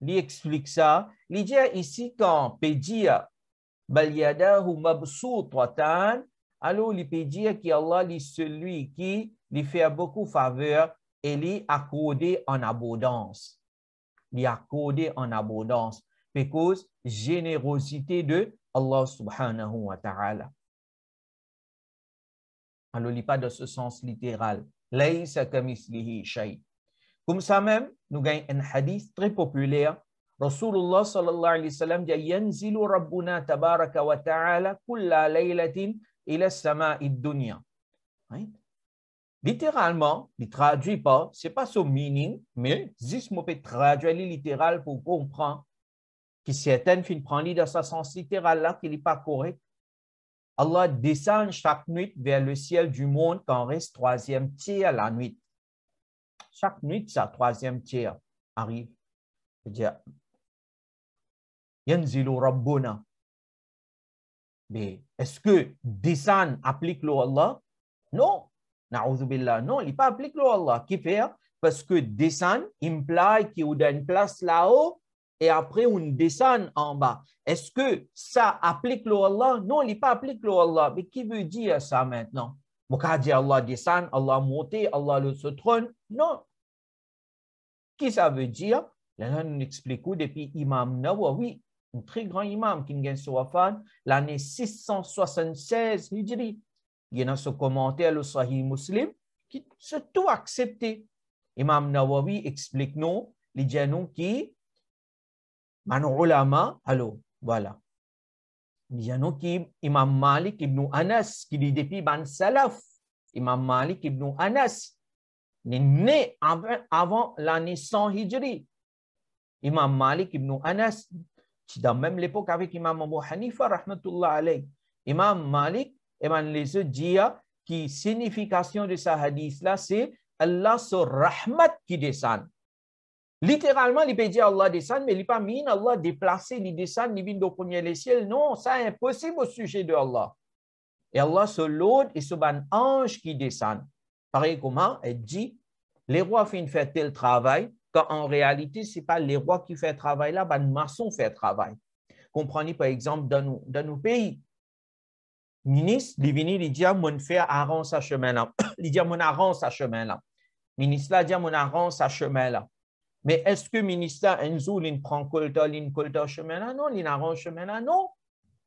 il explique ça. Il dit ici quand peut dire bal yadahu mabsutatan, alors il peut dire qu'Allah est celui qui lui fait beaucoup faveur et lui accordé en abondance. Lui accordé en abondance. Parce générosité de Allah subhanahu wa ta'ala. Alors il n'est pas dans ce sens littéral. Laysa kamislihi shay. Comme ça même, nous avons un hadith très populaire. Rasulullah sallallahu alayhi wa sallam dit Yanzilu Rabbuna tabaraka wa ta'ala kulla laylatin ila sama'i dunya. Littéralement, il ne traduit pas, ce n'est pas son meaning, mais juste on peut traduire littéral pour comprendre que certaines filles prennent dans ce sens littéral là qu'il n'est pas correct. Allah descend chaque nuit vers le ciel du monde quand reste troisième tiers la nuit. Chaque nuit, sa troisième tiers arrive. C'est-à-dire, Yanzilu Rabbuna. Mais est-ce que descendre applique le Allah? Non. Na'udhu billah. Non, il n'est pas applique le Allah. Qui fait? Parce que descendre implique qu'il y a une place là-haut et après on descend en bas. Est-ce que ça applique le Allah? Non, il n'est pas applique le Allah. Mais qui veut dire ça maintenant? On peut dire Allah descend, Allah monte, Allah le se trône. Non. Qui ça veut dire? Là, nous expliquons depuis Imam Nawawi, un très grand imam qui est wafat l'année 676 Hijri. Il y a dans ce commentaire, le Sahih Muslim, qui se tout accepté. Imam Nawawi explique nous, les gens qui, manu ulama, alors, voilà. Les gens qui, Imam Malik ibn Anas, qui dit depuis ban salaf, Imam Malik ibn Anas, est né avant l'année 100 Hijri. Imam Malik ibn Anas, dans même l'époque avec Imam Abu Hanifa, rahmatullah alayh. Imam Malik, les dit qui signification de ce hadith-là, c'est Allah sur rahmat qui descend. Littéralement, il peut dire Allah descend, mais il n'est pas mis Allah déplacé, il descend, il vient d'opposer les ciels. Non, ça est impossible au sujet de Allah. Et Allah se l'aude et ce ban ange qui descend. Pareil comment elle dit, les rois font faire tel travail, quand en réalité, ce n'est pas les rois qui font le travail là, ban maçon fait le travail. Comprenez par exemple dans nos pays. Ministre, il vient, il dit, mon faire arrange sa chemin là. Il dit, mon arrange sa chemin là. Ministre là dit, mon arrange sa chemin là. Mais est-ce que ministre là, un jour, il prend colta chemin là? Non, il arrange chemin là? Non.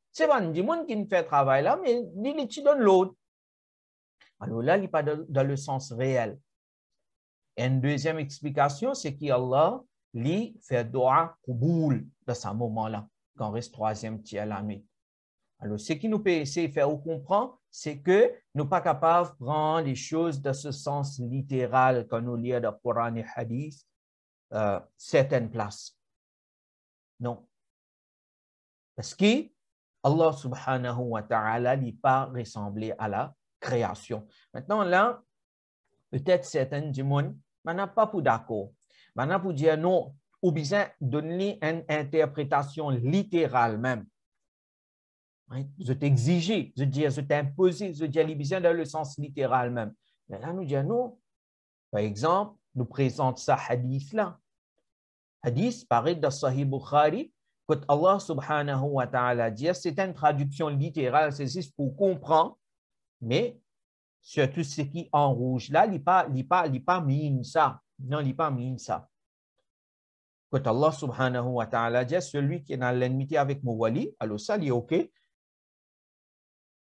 C'est pas du monde qui fait le travail là, mais il te donne l'autre. Alors là, il n'est pas dans le sens réel. Et une deuxième explication, c'est qu'Allah lui fait dua kuboul dans ce moment-là, quand on reste troisième tiers la nuit. Alors, ce qui nous peut essayer de faire comprendre, c'est que nous ne sommes pas capables de prendre les choses dans ce sens littéral quand nous lisons dans le Coran et le Hadith, certaines places. Non. Parce que Allah subhanahu wa ta'ala n'est pas ressemblé à la création. Maintenant, là, peut-être certains du monde, n'a pas pour d'accord. Maintenant, pour dire non, ou bien donner une interprétation littérale même. Je t'exige, je t'impose, je dis bien dans le sens littéral même. Mais là, nous disons non. Par exemple, nous présente ça hadith là. Hadith paraît dans Sahih Bukhari, que Allah subhanahu wa ta'ala dit, c'est une traduction littérale, c'est juste pour comprendre, mais surtout ce qui en rouge là, il n'est pas mis ça. Non, il n'est pas mis ça. Quand Allah subhanahu wa ta'ala dit, celui qui est dans l'enmité avec mon wali, alors ça, il est OK.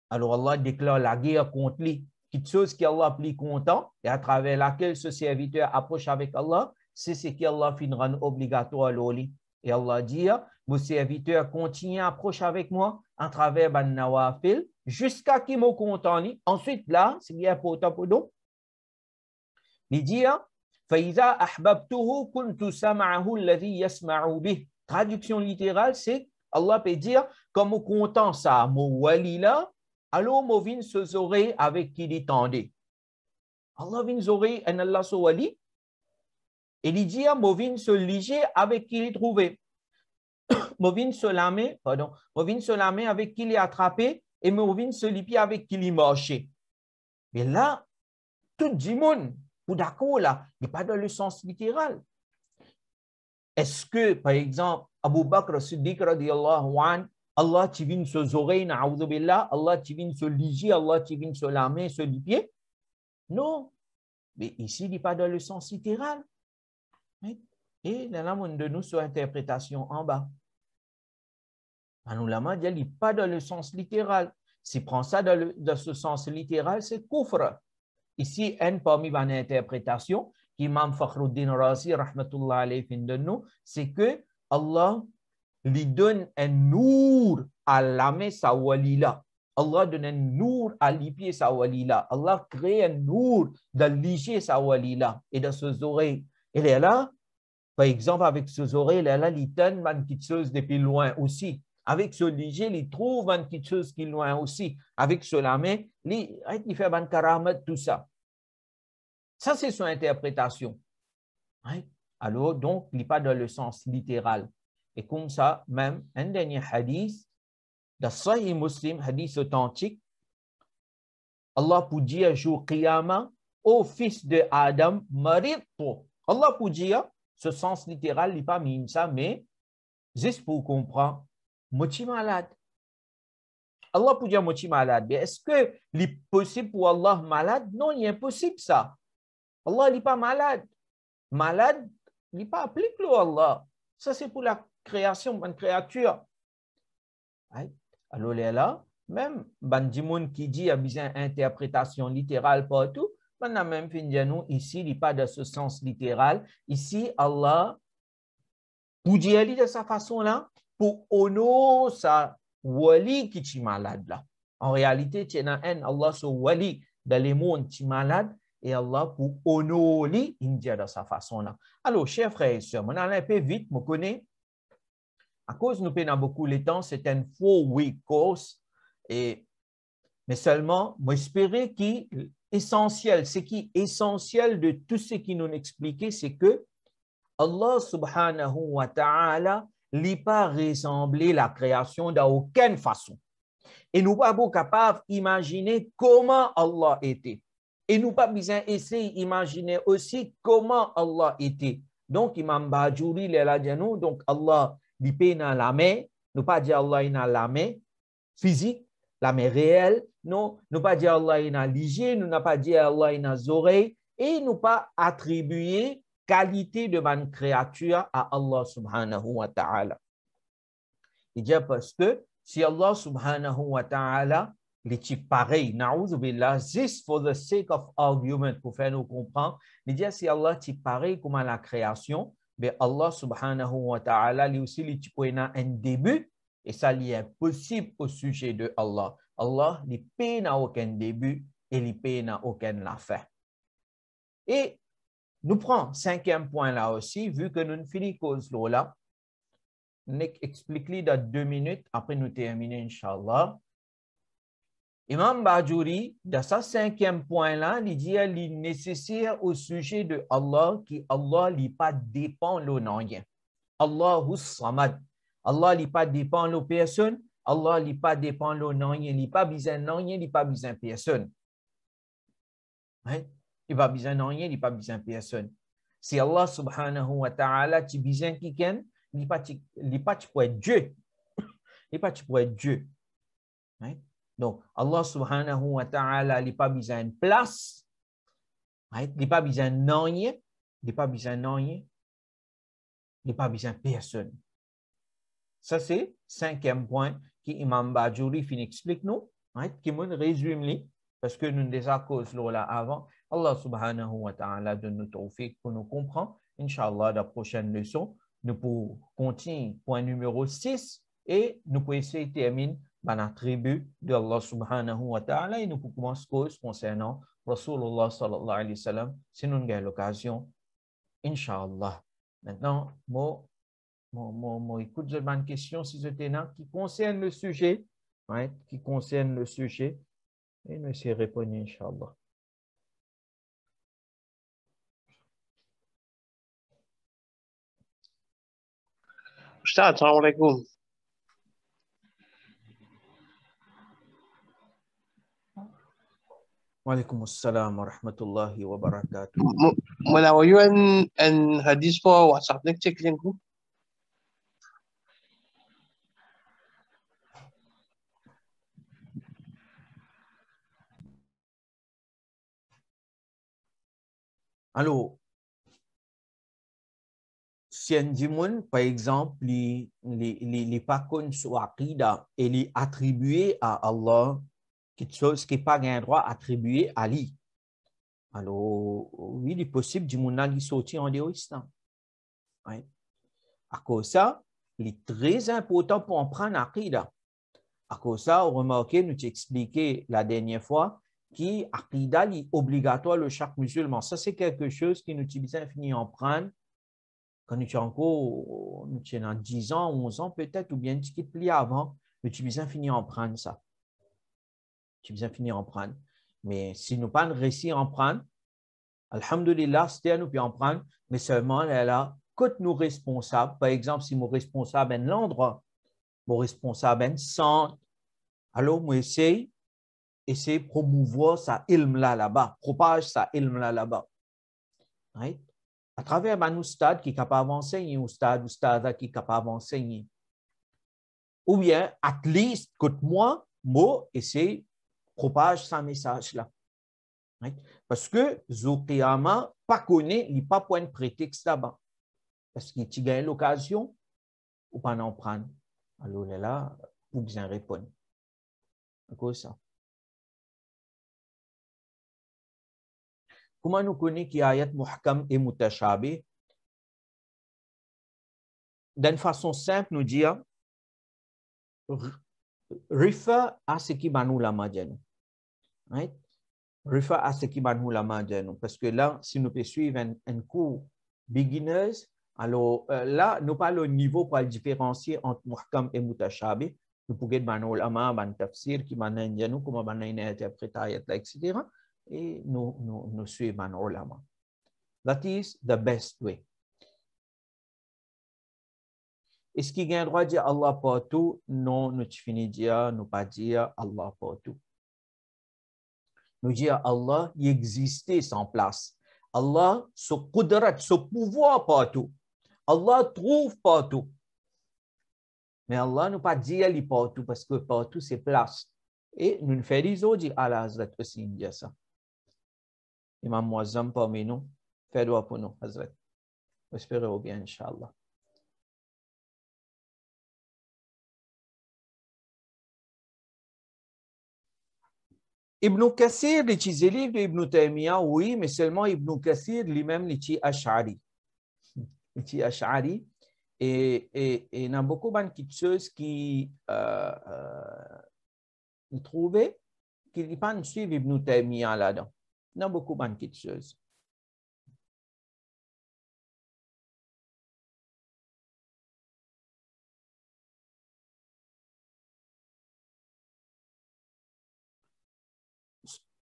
Alors Allah déclare la guerre contre lui. Quelque chose qui Allah plus content et à travers laquelle ce serviteur approche avec Allah, c'est ce qu'Allah finira obligatoire à l'oli. Et Allah dit, mon serviteur continue à approcher avec moi à travers ban nawafil jusqu'à qu'il me content. Ensuite, là, c'est bien important pour nous. Il dit, فَإِذَا أَحْبَبْتُهُ كُنْتُ سَمْعَهُ الَّذِي يَسْمَعُ بِهِ. Traduction littérale, c'est Allah peut dire, comme on content ça, mon wali là, alors mon vin se oreilles avec qui il tendait. Allah vin oreilles en Allah so wali. Et il dit, mon vin se liger avec qui il trouvait. Mon vin se lamer, pardon, mon vin se lamer avec qui il est attrapé et mon vin se lipier avec qui il marchait. Mais là, tout le monde, pour d'accord là, il n'est pas dans le sens littéral. Est-ce que, par exemple, Abu Bakr Siddiq radiyallahu anhu, Allah tu viens se oreilles, na'oudhu billah, Allah tu viens se liger, Allah tu viens se lamer, se lipier? Non. Mais ici, il n'est pas dans le sens littéral. Et là, on de nous sur interprétation en bas. Nous l'avons dit, il n'est pas dans le sens littéral. Si prend ça dans ce sens littéral, c'est kufr. Ici, une parmi les interprétations qu'Imam Fakhruddin Razi, rahmatullah alayhi, fin de nous, c'est que Allah lui donne un nour à l'âme sa walila. Allah donne un nour à l'épier sa walila. Allah crée un nour dans l'île sa walila et dans ses oreilles. Et là, par exemple, avec ses oreilles, là, il donne une petite chose depuis loin aussi. Avec ce liger, il trouve une petite chose qui est loin aussi. Avec ce lame, il fait un karamat, tout ça. Ça, c'est son interprétation. Alors, donc, il n'est pas dans le sens littéral. Et comme ça, même, un dernier hadith, dans Sahih Muslim, hadith authentique, Allah pour dire, jour Qiyamah, ô fils de Adam, maridtu. Allah pour dire, ce sens littéral, il n'est pas mis ça, mais juste pour comprendre, mochi malade. Allah pour dire mochi malade. Mais est-ce que c'est possible pour Allah malade? Non, il est impossible ça. Allah n'est pas malade. Malade, il n'est pas appliqué à Allah. Ça, c'est pour la création d'une créature. Alors là, même Bandimoun qui dit qu'il y a besoin d'interprétation littérale partout, on a même fait nous ici, il n'est pas de ce sens littéral. Ici, Allah, pour dire de sa façon-là, pour honorer sa wali qui est malade là. En réalité, il y a un Allah, ce wali dans le monde qui est malade, et Allah pour honorer India de sa façon-là. Alors, chers frères et sœurs, on a un peu vite, je connais. À cause nous prenons beaucoup de temps, c'est un 4-week course. Mais seulement, j'espère que essentiel, ce qui est essentiel de tout ce qui nous expliqué, c'est que Allah subhanahu wa ta'ala n'a pas ressemblé la création d'aucune façon. Et nous ne sommes pas capables d'imaginer comment Allah était. Et nous ne sommes pas besoin d'essayer d'imaginer aussi comment Allah était. Donc, Imam Bajouri, il a dit nous, donc Allah, il est dans la main, nous pas dire Allah est dans la main physique, la main réelle, non, nous pas dire Allah est dans l'hygiène, nous n'avons pas dire Allah est dans les oreilles, et nous pas attribuer qualité de ma créature à Allah subhanahu wa ta'ala. Il dit parce que si Allah subhanahu wa ta'ala est pareil, na'oudhu billah, just for the sake of argument, pour faire nous comprendre, il dit si Allah est pareil comme à la création, mais Allah subhanahu wa ta'ala, lui aussi, il a un début, et ça lui est impossible au sujet de Allah. Allah, il n'a aucun début et il n'a aucune fin. Et nous prenons 5e point là aussi, vu que nous finissons cause là. explique-lui dans 2 minutes, après nous terminer, Inch'Allah. Imam Bajuri, dans ce 5e point-là, il dit qu'il est nécessaire au sujet de Allah, qui Allah n'est pas dépend de rien. Allahu Samad. Allah n'est pas dépend de personne. Allah n'est pas dépend de rien. Il n'est pas besoin de rien, il n'est pas besoin de personne. Il n'est pas besoin de rien, il n'est pas besoin de personne. Si Allah subhanahu wa ta'ala, tu as besoin de quelqu'un, il n'est pas pour être Dieu. Il n'est pas pour être Dieu. Donc, Allah subhanahu wa ta'ala, il n'est pas besoin de place. Il n'est pas besoin de rien. Il n'est pas besoin de rien. Il n'est pas besoin de personne. Ça, c'est le 5e point que Imam Bajuri explique nous, qui me résume, parce que nous déjà cause là avant. Allah subhanahu wa ta'ala donne nous tawfiq pour nous comprendre. Inch'Allah, la prochaine leçon, nous pouvons continuer point numéro 6 et nous pouvons essayer de terminer par l'attribut de Allah subhanahu wa ta'ala et nous pouvons commencer cause concernant Rasulullah sallallahu alayhi wa sallam si nous avons l'occasion. Inch'Allah. Maintenant, moi, écoute, j'ai une question si c'était là qui concerne le sujet, qui concerne le sujet, et nous essayons de répondre, Inch'Allah. Ustaz, assalamualaikum. Waalaikum assalam wa rahmatullahi wa barakatuh. Menawa you an hadis po WhatsApp nek cek yang ku. Alors, si un dimoun, par exemple, les pas connu sur Aqida et les attribuer à Allah, quelque chose qui n'est pas un droit attribué à lui. Alors, oui, il est possible que dimoun lui sortir en dehors islam. À cause de ça, il est très important pour en prendre Aqida. À cause de ça, remarquez, nous t'expliqué la dernière fois, qui Aqida est obligatoire le chaque musulman. Ça, c'est quelque chose qui nous utilisons fini en prendre quand nous sommes encore, nous sommes 10 ans, 11 ans peut-être, ou bien un petit peu plus avant, nous utilisons fini en prendre ça. Nous utilisons fini en prendre. Mais si nous pas réussi à en prendre, alhamdulillah, c'était à nous puis en prendre, mais seulement là, quand nous responsables, par exemple, si nous responsable de l'endroit, nous responsable de centre, alors moi essaye de promouvoir sa ilm là-bas, propage sa ilm là-bas. Right? À travers un ustad qui est capable d'enseigner, ustad qui est capable d'enseigner. Ou bien, at least, quand moi essaie de propager ce message-là. Right? Parce que Zoukiyama pas connaît, il n'y a pas point de prétexte là-bas. Parce qu'il tu gagnes l'occasion ou pas en prendre. Alors là, pour bien répondre. D'accord, ça. Comment nous connaissons qu'il y a ayat muhkam et mutashabih? D'une façon simple, nous dire refer à ce qui va nous la main. Right? Refer à ce qui va nous la main. Parce que là, si nous pouvons suivre un cours beginners, alors là, nous parlons au niveau pour différencier entre muhkam et mutashabih. Nous pouvons dire ban ulama, ban tafsir, qui ban nous comment ban interpréter ayat là, etc. Et nous suivons ban ulama. That is the best way. Est-ce qu'il y a un droit de dire Allah partout? Non, nous finis de dire, nous pas dire Allah partout. Nous dire Allah, il existait sans place. Allah, ce qudrat, ce pouvoir partout. Allah trouve partout. Mais Allah ne pas dire il partout parce que partout c'est place. Et nous ne faisons dire Allah Hazrat aussi dire ça. Imam Muazzam parmi nous, fait droit pour nous, Hazrat. Espérons bien, Inch'Allah. Ibn Kathir, les livres d'Ibn Taymiyyah, oui, mais seulement Ibn Kathir, lui-même, les Ash'ari. Les Ash'ari. Et il y a beaucoup de choses qui trouvaient qu'ils ne pas suivre Ibn Taymiyyah là-dedans. Il y a beaucoup de choses.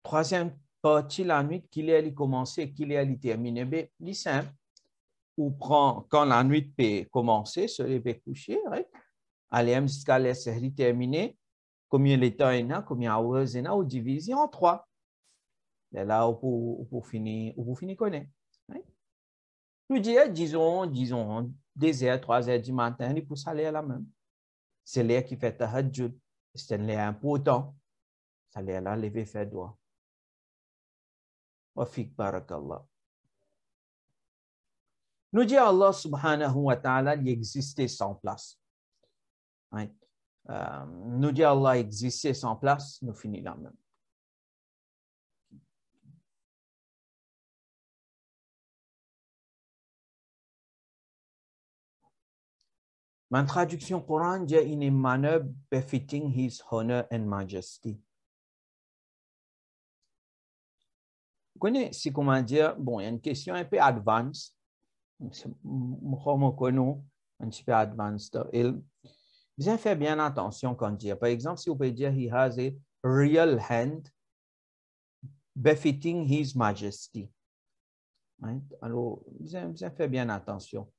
troisième partie, la nuit, qu'il est commencé, qu'il est terminé. Mais, c'est simple. Ou prend, quand la nuit peut commencer, se lever coucher, right? Aller jusqu'à la série terminée, combien de temps il y a, combien d'heures il y a, ou divisé en 3. Et là, pour finir connaître. Right? Nous disons, des heures, 3 heures du matin, il faut s'aller à la même. C'est l'air qui fait tahajjud. C'est un l'air important. Ça l'air là, lever, faire doigt. Wa fik barakallah. Nous dit Allah subhanahu wa ta'ala, il existait sans place. Right? Nous dit Allah existait sans place, nous finissons là même. Ma traduction Coran dit in a manner befitting his honor and majesty. Vous connaissez, c'est comment dire, bon, il y a une question un peu advanced. Un petit peu advanced. Bien fait bien attention quand dire. Par exemple, si vous pouvez dire he has a real hand befitting his majesty. Right? Alors, bien fait bien attention.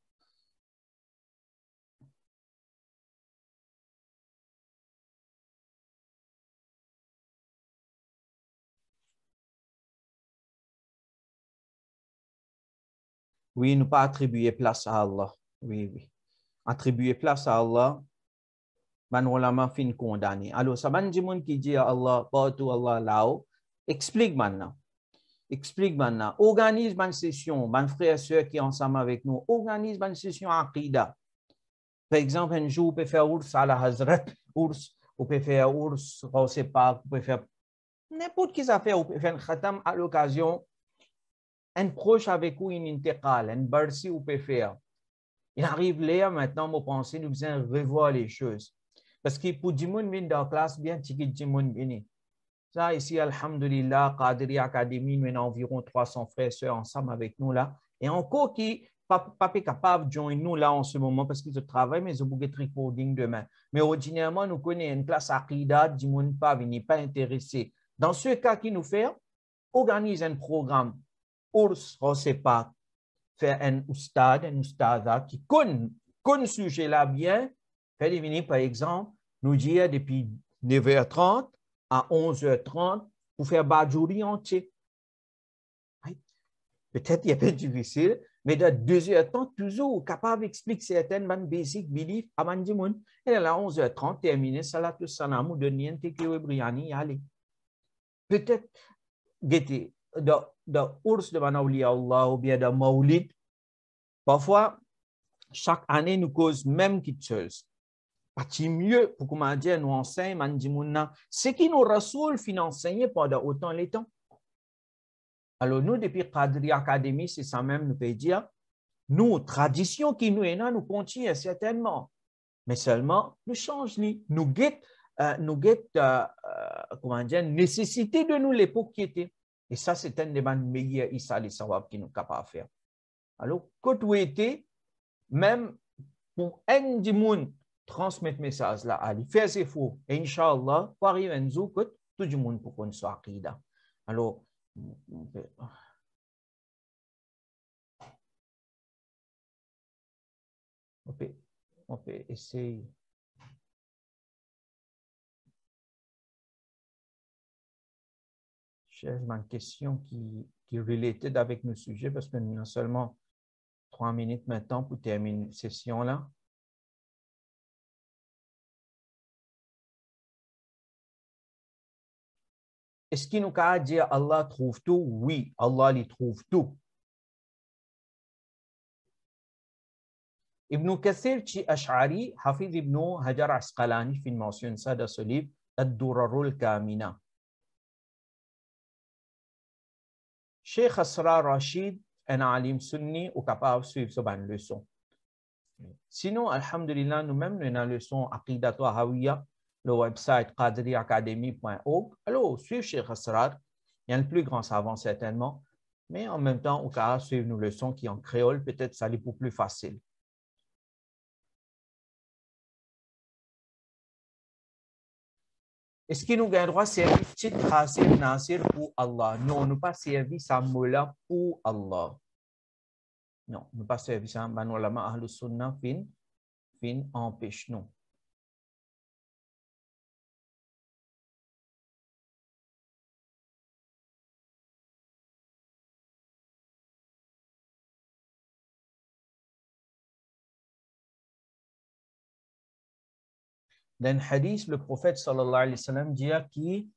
Oui, ne pas attribuer place à Allah. Oui, oui. Attribuer place à Allah, ban ulama fin condamné. Alors, ça ban monde qui dit à Allah, partout Allah là-haut, explique maintenant. Explique maintenant. Organise une session, ban frères et sœurs qui sont ensemble avec nous, organise une session Aqida. Par exemple, un jour, vous pouvez faire ours à la Hazrat, ours, vous pouvez faire ours, on ne sait pas, vous pouvez faire n'importe qui ça fait, vous pouvez faire un khatam à l'occasion. Un proche avec vous, une intégrale, un barsi, vous pouvez faire. Il arrive là, maintenant, vous pensez, nous devons revoir les choses. Parce que pour du monde dans la classe, bien, ticket du monde vient. Ça, ici, alhamdulillah, Qadri Academy, nous avons environ 300 frères et sœurs ensemble avec nous là. Et encore qui pas capable de joindre nous là en ce moment parce qu'ils travaillent, mais ils ont beaucoup de recording demain. Mais ordinairement, nous connaissons une classe Aqida, du monde pas venu, pas intéressé. Dans ce cas qui nous fait, organise un programme. Ours, on ne sait pas, faire un ustada qui connaît ce sujet-là bien, fait venir, par exemple, nous dire depuis 9h30 à 11h30 pour faire Bajouri entier. Peut-être qu'il y a peu difficile, mais de 2h30, toujours capable d'expliquer certaines basic beliefs à Mandimoun. Et là, à 11h30, terminé, Salatul Salam ou de Niente Kewebriani, allez. Peut-être, guettez, de ours de Manaouli Allah ou bien de Maulid, parfois, chaque année, nous cause même quelque chose. Pas mieux, pour comment dire, nous enseigne, Mandimouna, ce qui nous rasoule enseigner pendant autant de temps. Alors, nous, depuis Qadri Academy, c'est ça même, nous pouvons dire, nous, tradition qui nous est là, nous continuons certainement, mais seulement, nous changeons, nous guettons, comment dire, nécessité de nous l'époque qui était. Et ça, c'est un des meilleurs Issa les sawab qui nous capable de faire. Alors, quand vous étiez, même pour un du monde, transmettre message là, aller faire ses faux, et Inch'Allah, pour arriver à nous, tout le monde pour qu'on soit aqida. Alors, on peut essayer. J'ai une question qui est related avec nos sujets parce que nous avons seulement 3 minutes maintenant pour terminer cette session-là. Est-ce qu'il nous a dit Allah trouve tout? Oui, Allah lui trouve tout. Ibn Kathir ci Ash'ari, Hafiz Ibn Hajar Asqalani fait mention ça dans ce livre, Ad-Durarul Kamina. Cheikh Asrar Rashid, un alim sunni, est capable de suivre cette leçon. Sinon, alhamdulillah, nous-mêmes, nous avons une leçon Aqidat wa Hawiya, le website qadriacademy.org. Alors, suivre Cheikh Asrar, il y a le plus grand savant certainement, mais en même temps, au cas suivre nos leçons qui en créole, peut-être ça l'est beaucoup plus facile. Est-ce qu'il nous a droit de servir petit Khasir Nasir pour Allah? Non, nous pas servi ça moula pour Allah. Non, nous pas servi ça. Ban ulama Ahlus Sunnah fin empêche nous. Dans le hadith, le prophète sallallahu alayhi wa sallam dit qui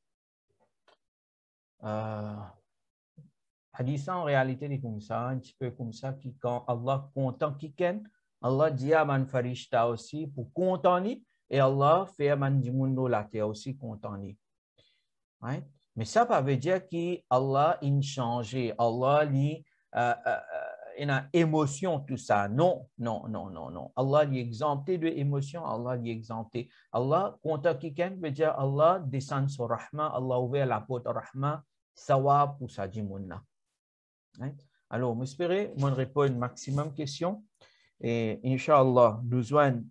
hadith en réalité est comme ça, un petit peu comme ça, qui quand Allah content qui ken, Allah dit à man farishta aussi pour contenter et Allah fait man dimundo la terre aussi contenter. Right? Mais ça ne veut dire qu'Allah a changé, Allah lui il a émotion tout ça. Non, non, non, non, non. Allah est exempté de émotion, Allah est exempté. Allah, content quelqu'un veut dire Allah descend sur Rahma, Allah ouvert la porte de Rahma, sawa pour sa jimouna. Right? Alors, j'espère que je réponds un maximum de questions. Et Inch'Allah, nous joignons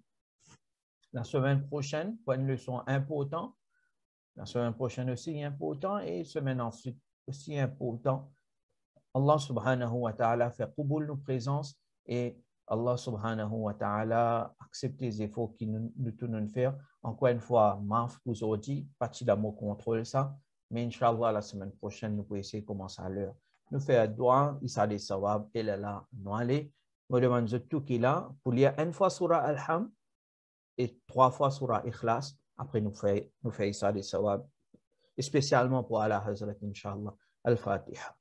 la semaine prochaine pour une leçon importante. La semaine prochaine aussi important et semaine ensuite aussi important. Allah subhanahu wa ta'ala fait qubul nos présences et Allah subhanahu wa ta'ala accepte les efforts que nous tenons faire. Encore une fois, maf pour aujourd'hui, partie d'amour contrôle ça. Mais Inch'Allah, la semaine prochaine, nous pouvons essayer de commencer à l'heure. Nous faisons doigt, il s'est des sawab, et là, nous allons. Nous demandons tout qu'il a pour lire une fois surah Al-Ham et 3 fois surah Ikhlas. Après, nous faisons ça des sawab. Spécialement pour Allah Hazrat, Inch'Allah. Al-Fatiha.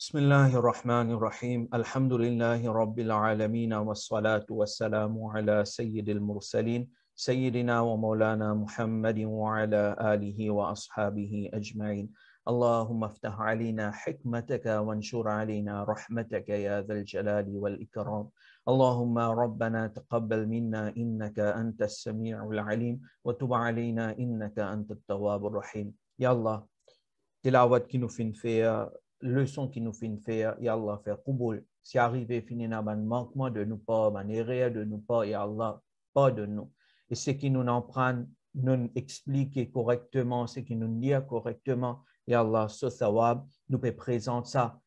بسم الله الرحمن الرحيم الحمد لله رب العالمين والصلاة والسلام على سيد المرسلين سيدنا ومولانا محمد وعلى آله وأصحابه أجمعين اللهم افتح علينا حكمتك وانشر علينا رحمتك يا ذا الجلال والإكرام اللهم ربنا تقبل منا إنك أنت السميع العليم وتب علينا إنك أنت التواب الرحيم يا الله تلاوة qui nous fait faire leçon qui nous fait faire, ya Allah, faire qubul. Si arrivé, finir un manquement de nous pas, un erreur de nous pas, ya Allah, pas de nous. Et ce qui nous en prend, nous expliquer correctement, ce qui nous dit correctement, ya Allah, ce sawab, nous peut présenter ça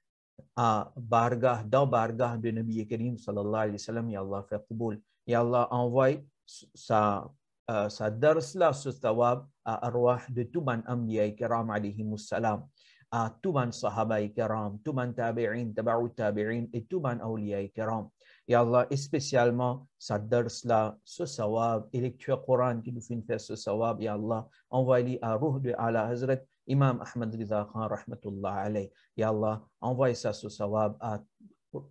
à Bargah, dans Bargah de Nabi Karim, sallallahu alayhi wa sallam, ya Allah, faire qubul. Ya Allah, envoie sa dars là, ce sawab, à arwah de tout ban ambiya kiram alayhimus salam. À tout ban sahaba kiram, tout ban tabi'in, tabaou tabi'in et tout ban awliya kiram. Ya Allah, et spécialement sa dars là, ce sawab, et lecture Coran qui nous fait faire ce sawab, ya Allah, envoie-le à ruh de Ala Hazrat Imam Ahmad Riza Khan, rahmatullah alayh. Ya Allah, envoie ça ce sawab à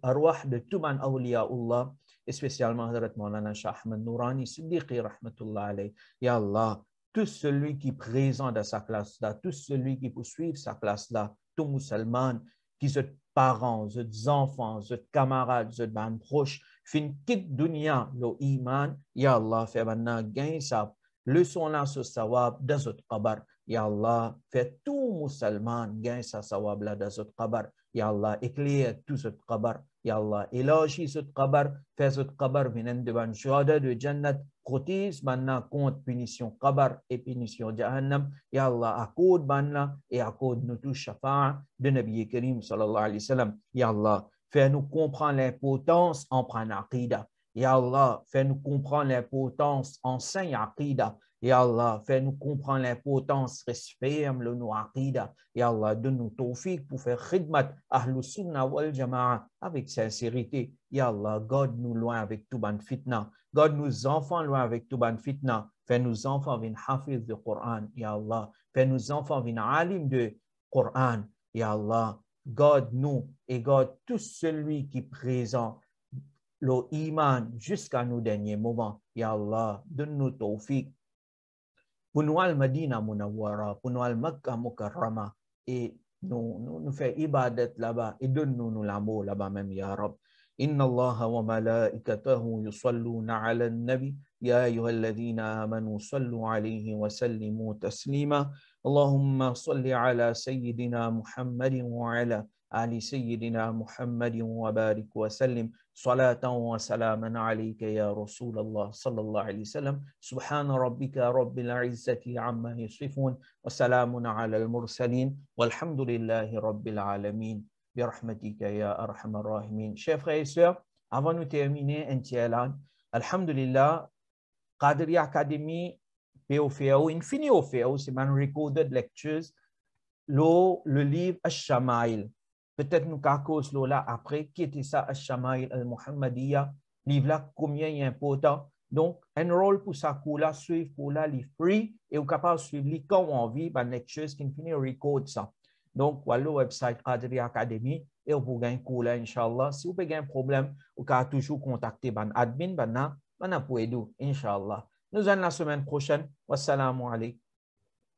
arwah de tout ban awliya Allah, et spécialement Hazrat Maulana Shah Ahmad Nourani, Siddiqi, rahmatullah alayh. Ya Allah, tout celui qui est présent dans sa classe-là, tout celui qui poursuit sa classe-là, tout musulman, qui sont parents, ses enfants, ses camarades, ses proches, fin quitte dunya, le iman, ya Allah, fait maintenant gain sa leçon là sur sawab dans notre qabar. Ya Allah, fait tout musulman gain sa sawab là dans notre qabar. Ya Allah, éclaire tout ce qabar. Ya Allah, élargis ce qabar, fais ce qabar venant devant Shuhada de Jannat, protège maintenant contre punition qabar et punition jahannam. Ya Allah, accorde banna et accorde nous tous shafa'a de Nabi Karim sallallahu alayhi wa sallam. Ya Allah, fais-nous comprendre l'importance en prendre aqida. Ya Allah, fais-nous comprendre l'importance en saint aqida. Ya Allah, fais-nous comprendre l'importance, respect le nous aqida. Ya Allah, donne-nous tawfiq pour faire khidmat ahlus sunnah wal jama'a avec sincérité. Ya Allah, garde-nous loin avec tout ban fitna. Garde nos enfants loin avec tout ban fitna. Fais nos enfants vin hafiz de Coran, ya Allah. Fais nos enfants vin alim de Coran, ya Allah. Garde-nous et garde tout celui qui présente le iman jusqu'à nos derniers moments. Ya Allah, donne-nous tawfiq pour nous al Madina Munawwara, pour nous al Makkah Mukarrama, et nous faire ibadat là-bas, et donne-nous l'amour là-bas même, ya Rab. Inna Allah wa malaikatahu yusalluna ala nabi, ya ayyuhalladhina amanu sallu alayhi wa sallimu taslima. Allahumma salli ala Sayyidina Muhammadin wa ala Ali Sayyidina Muhammadin wa barik wa sallim. Salatan wa salaman alayka ya Rasulallah sallallahu alayhi wa sallam. Subhana rabbika rabbil izzati amma yasifun. Wa salamun ala al-mursalin. Walhamdulillahi rabbil alamin. Birahmatika ya arhamar rahimin. Chers frères et sœurs, avant de terminer, alhamdulillah, Qadriya Academy POFAO, Infini OFAO, c'est man recorded lectures, le livre Ash-Shamail. Peut-être nous cause là après, qui était ça Ash-Shamail al-Muhammadiyya, livre là, combien il est important. Donc, enroll pour ça, là, suivre pour là, livre free, et vous capable de suivre quand on vit, ben, lectures qui finit record ça. Donc, voilà le website Qadriya Academy, et vous pouvez gagner cours là, Inch'Allah. Si vous avez un problème, vous pouvez toujours contacter ben admin, ben pour aider, Inch'Allah. Nous allons la semaine prochaine. Wassalamu alaikum.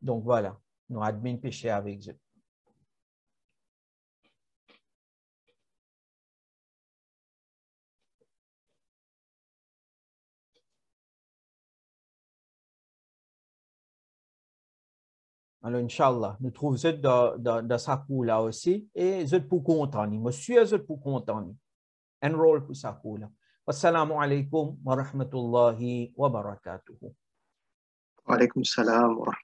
Donc voilà, nous admin péché avec eux. Alors, Inch'Allah, nous trouvons ça dans sa cour là aussi. Et je pour content. Monsieur, je pour content. Enroll pour sa cour là. Wassalamu alaikum wa rahmatullahi wa barakatuhu. Wa alaikum salam wa rahmatullahi.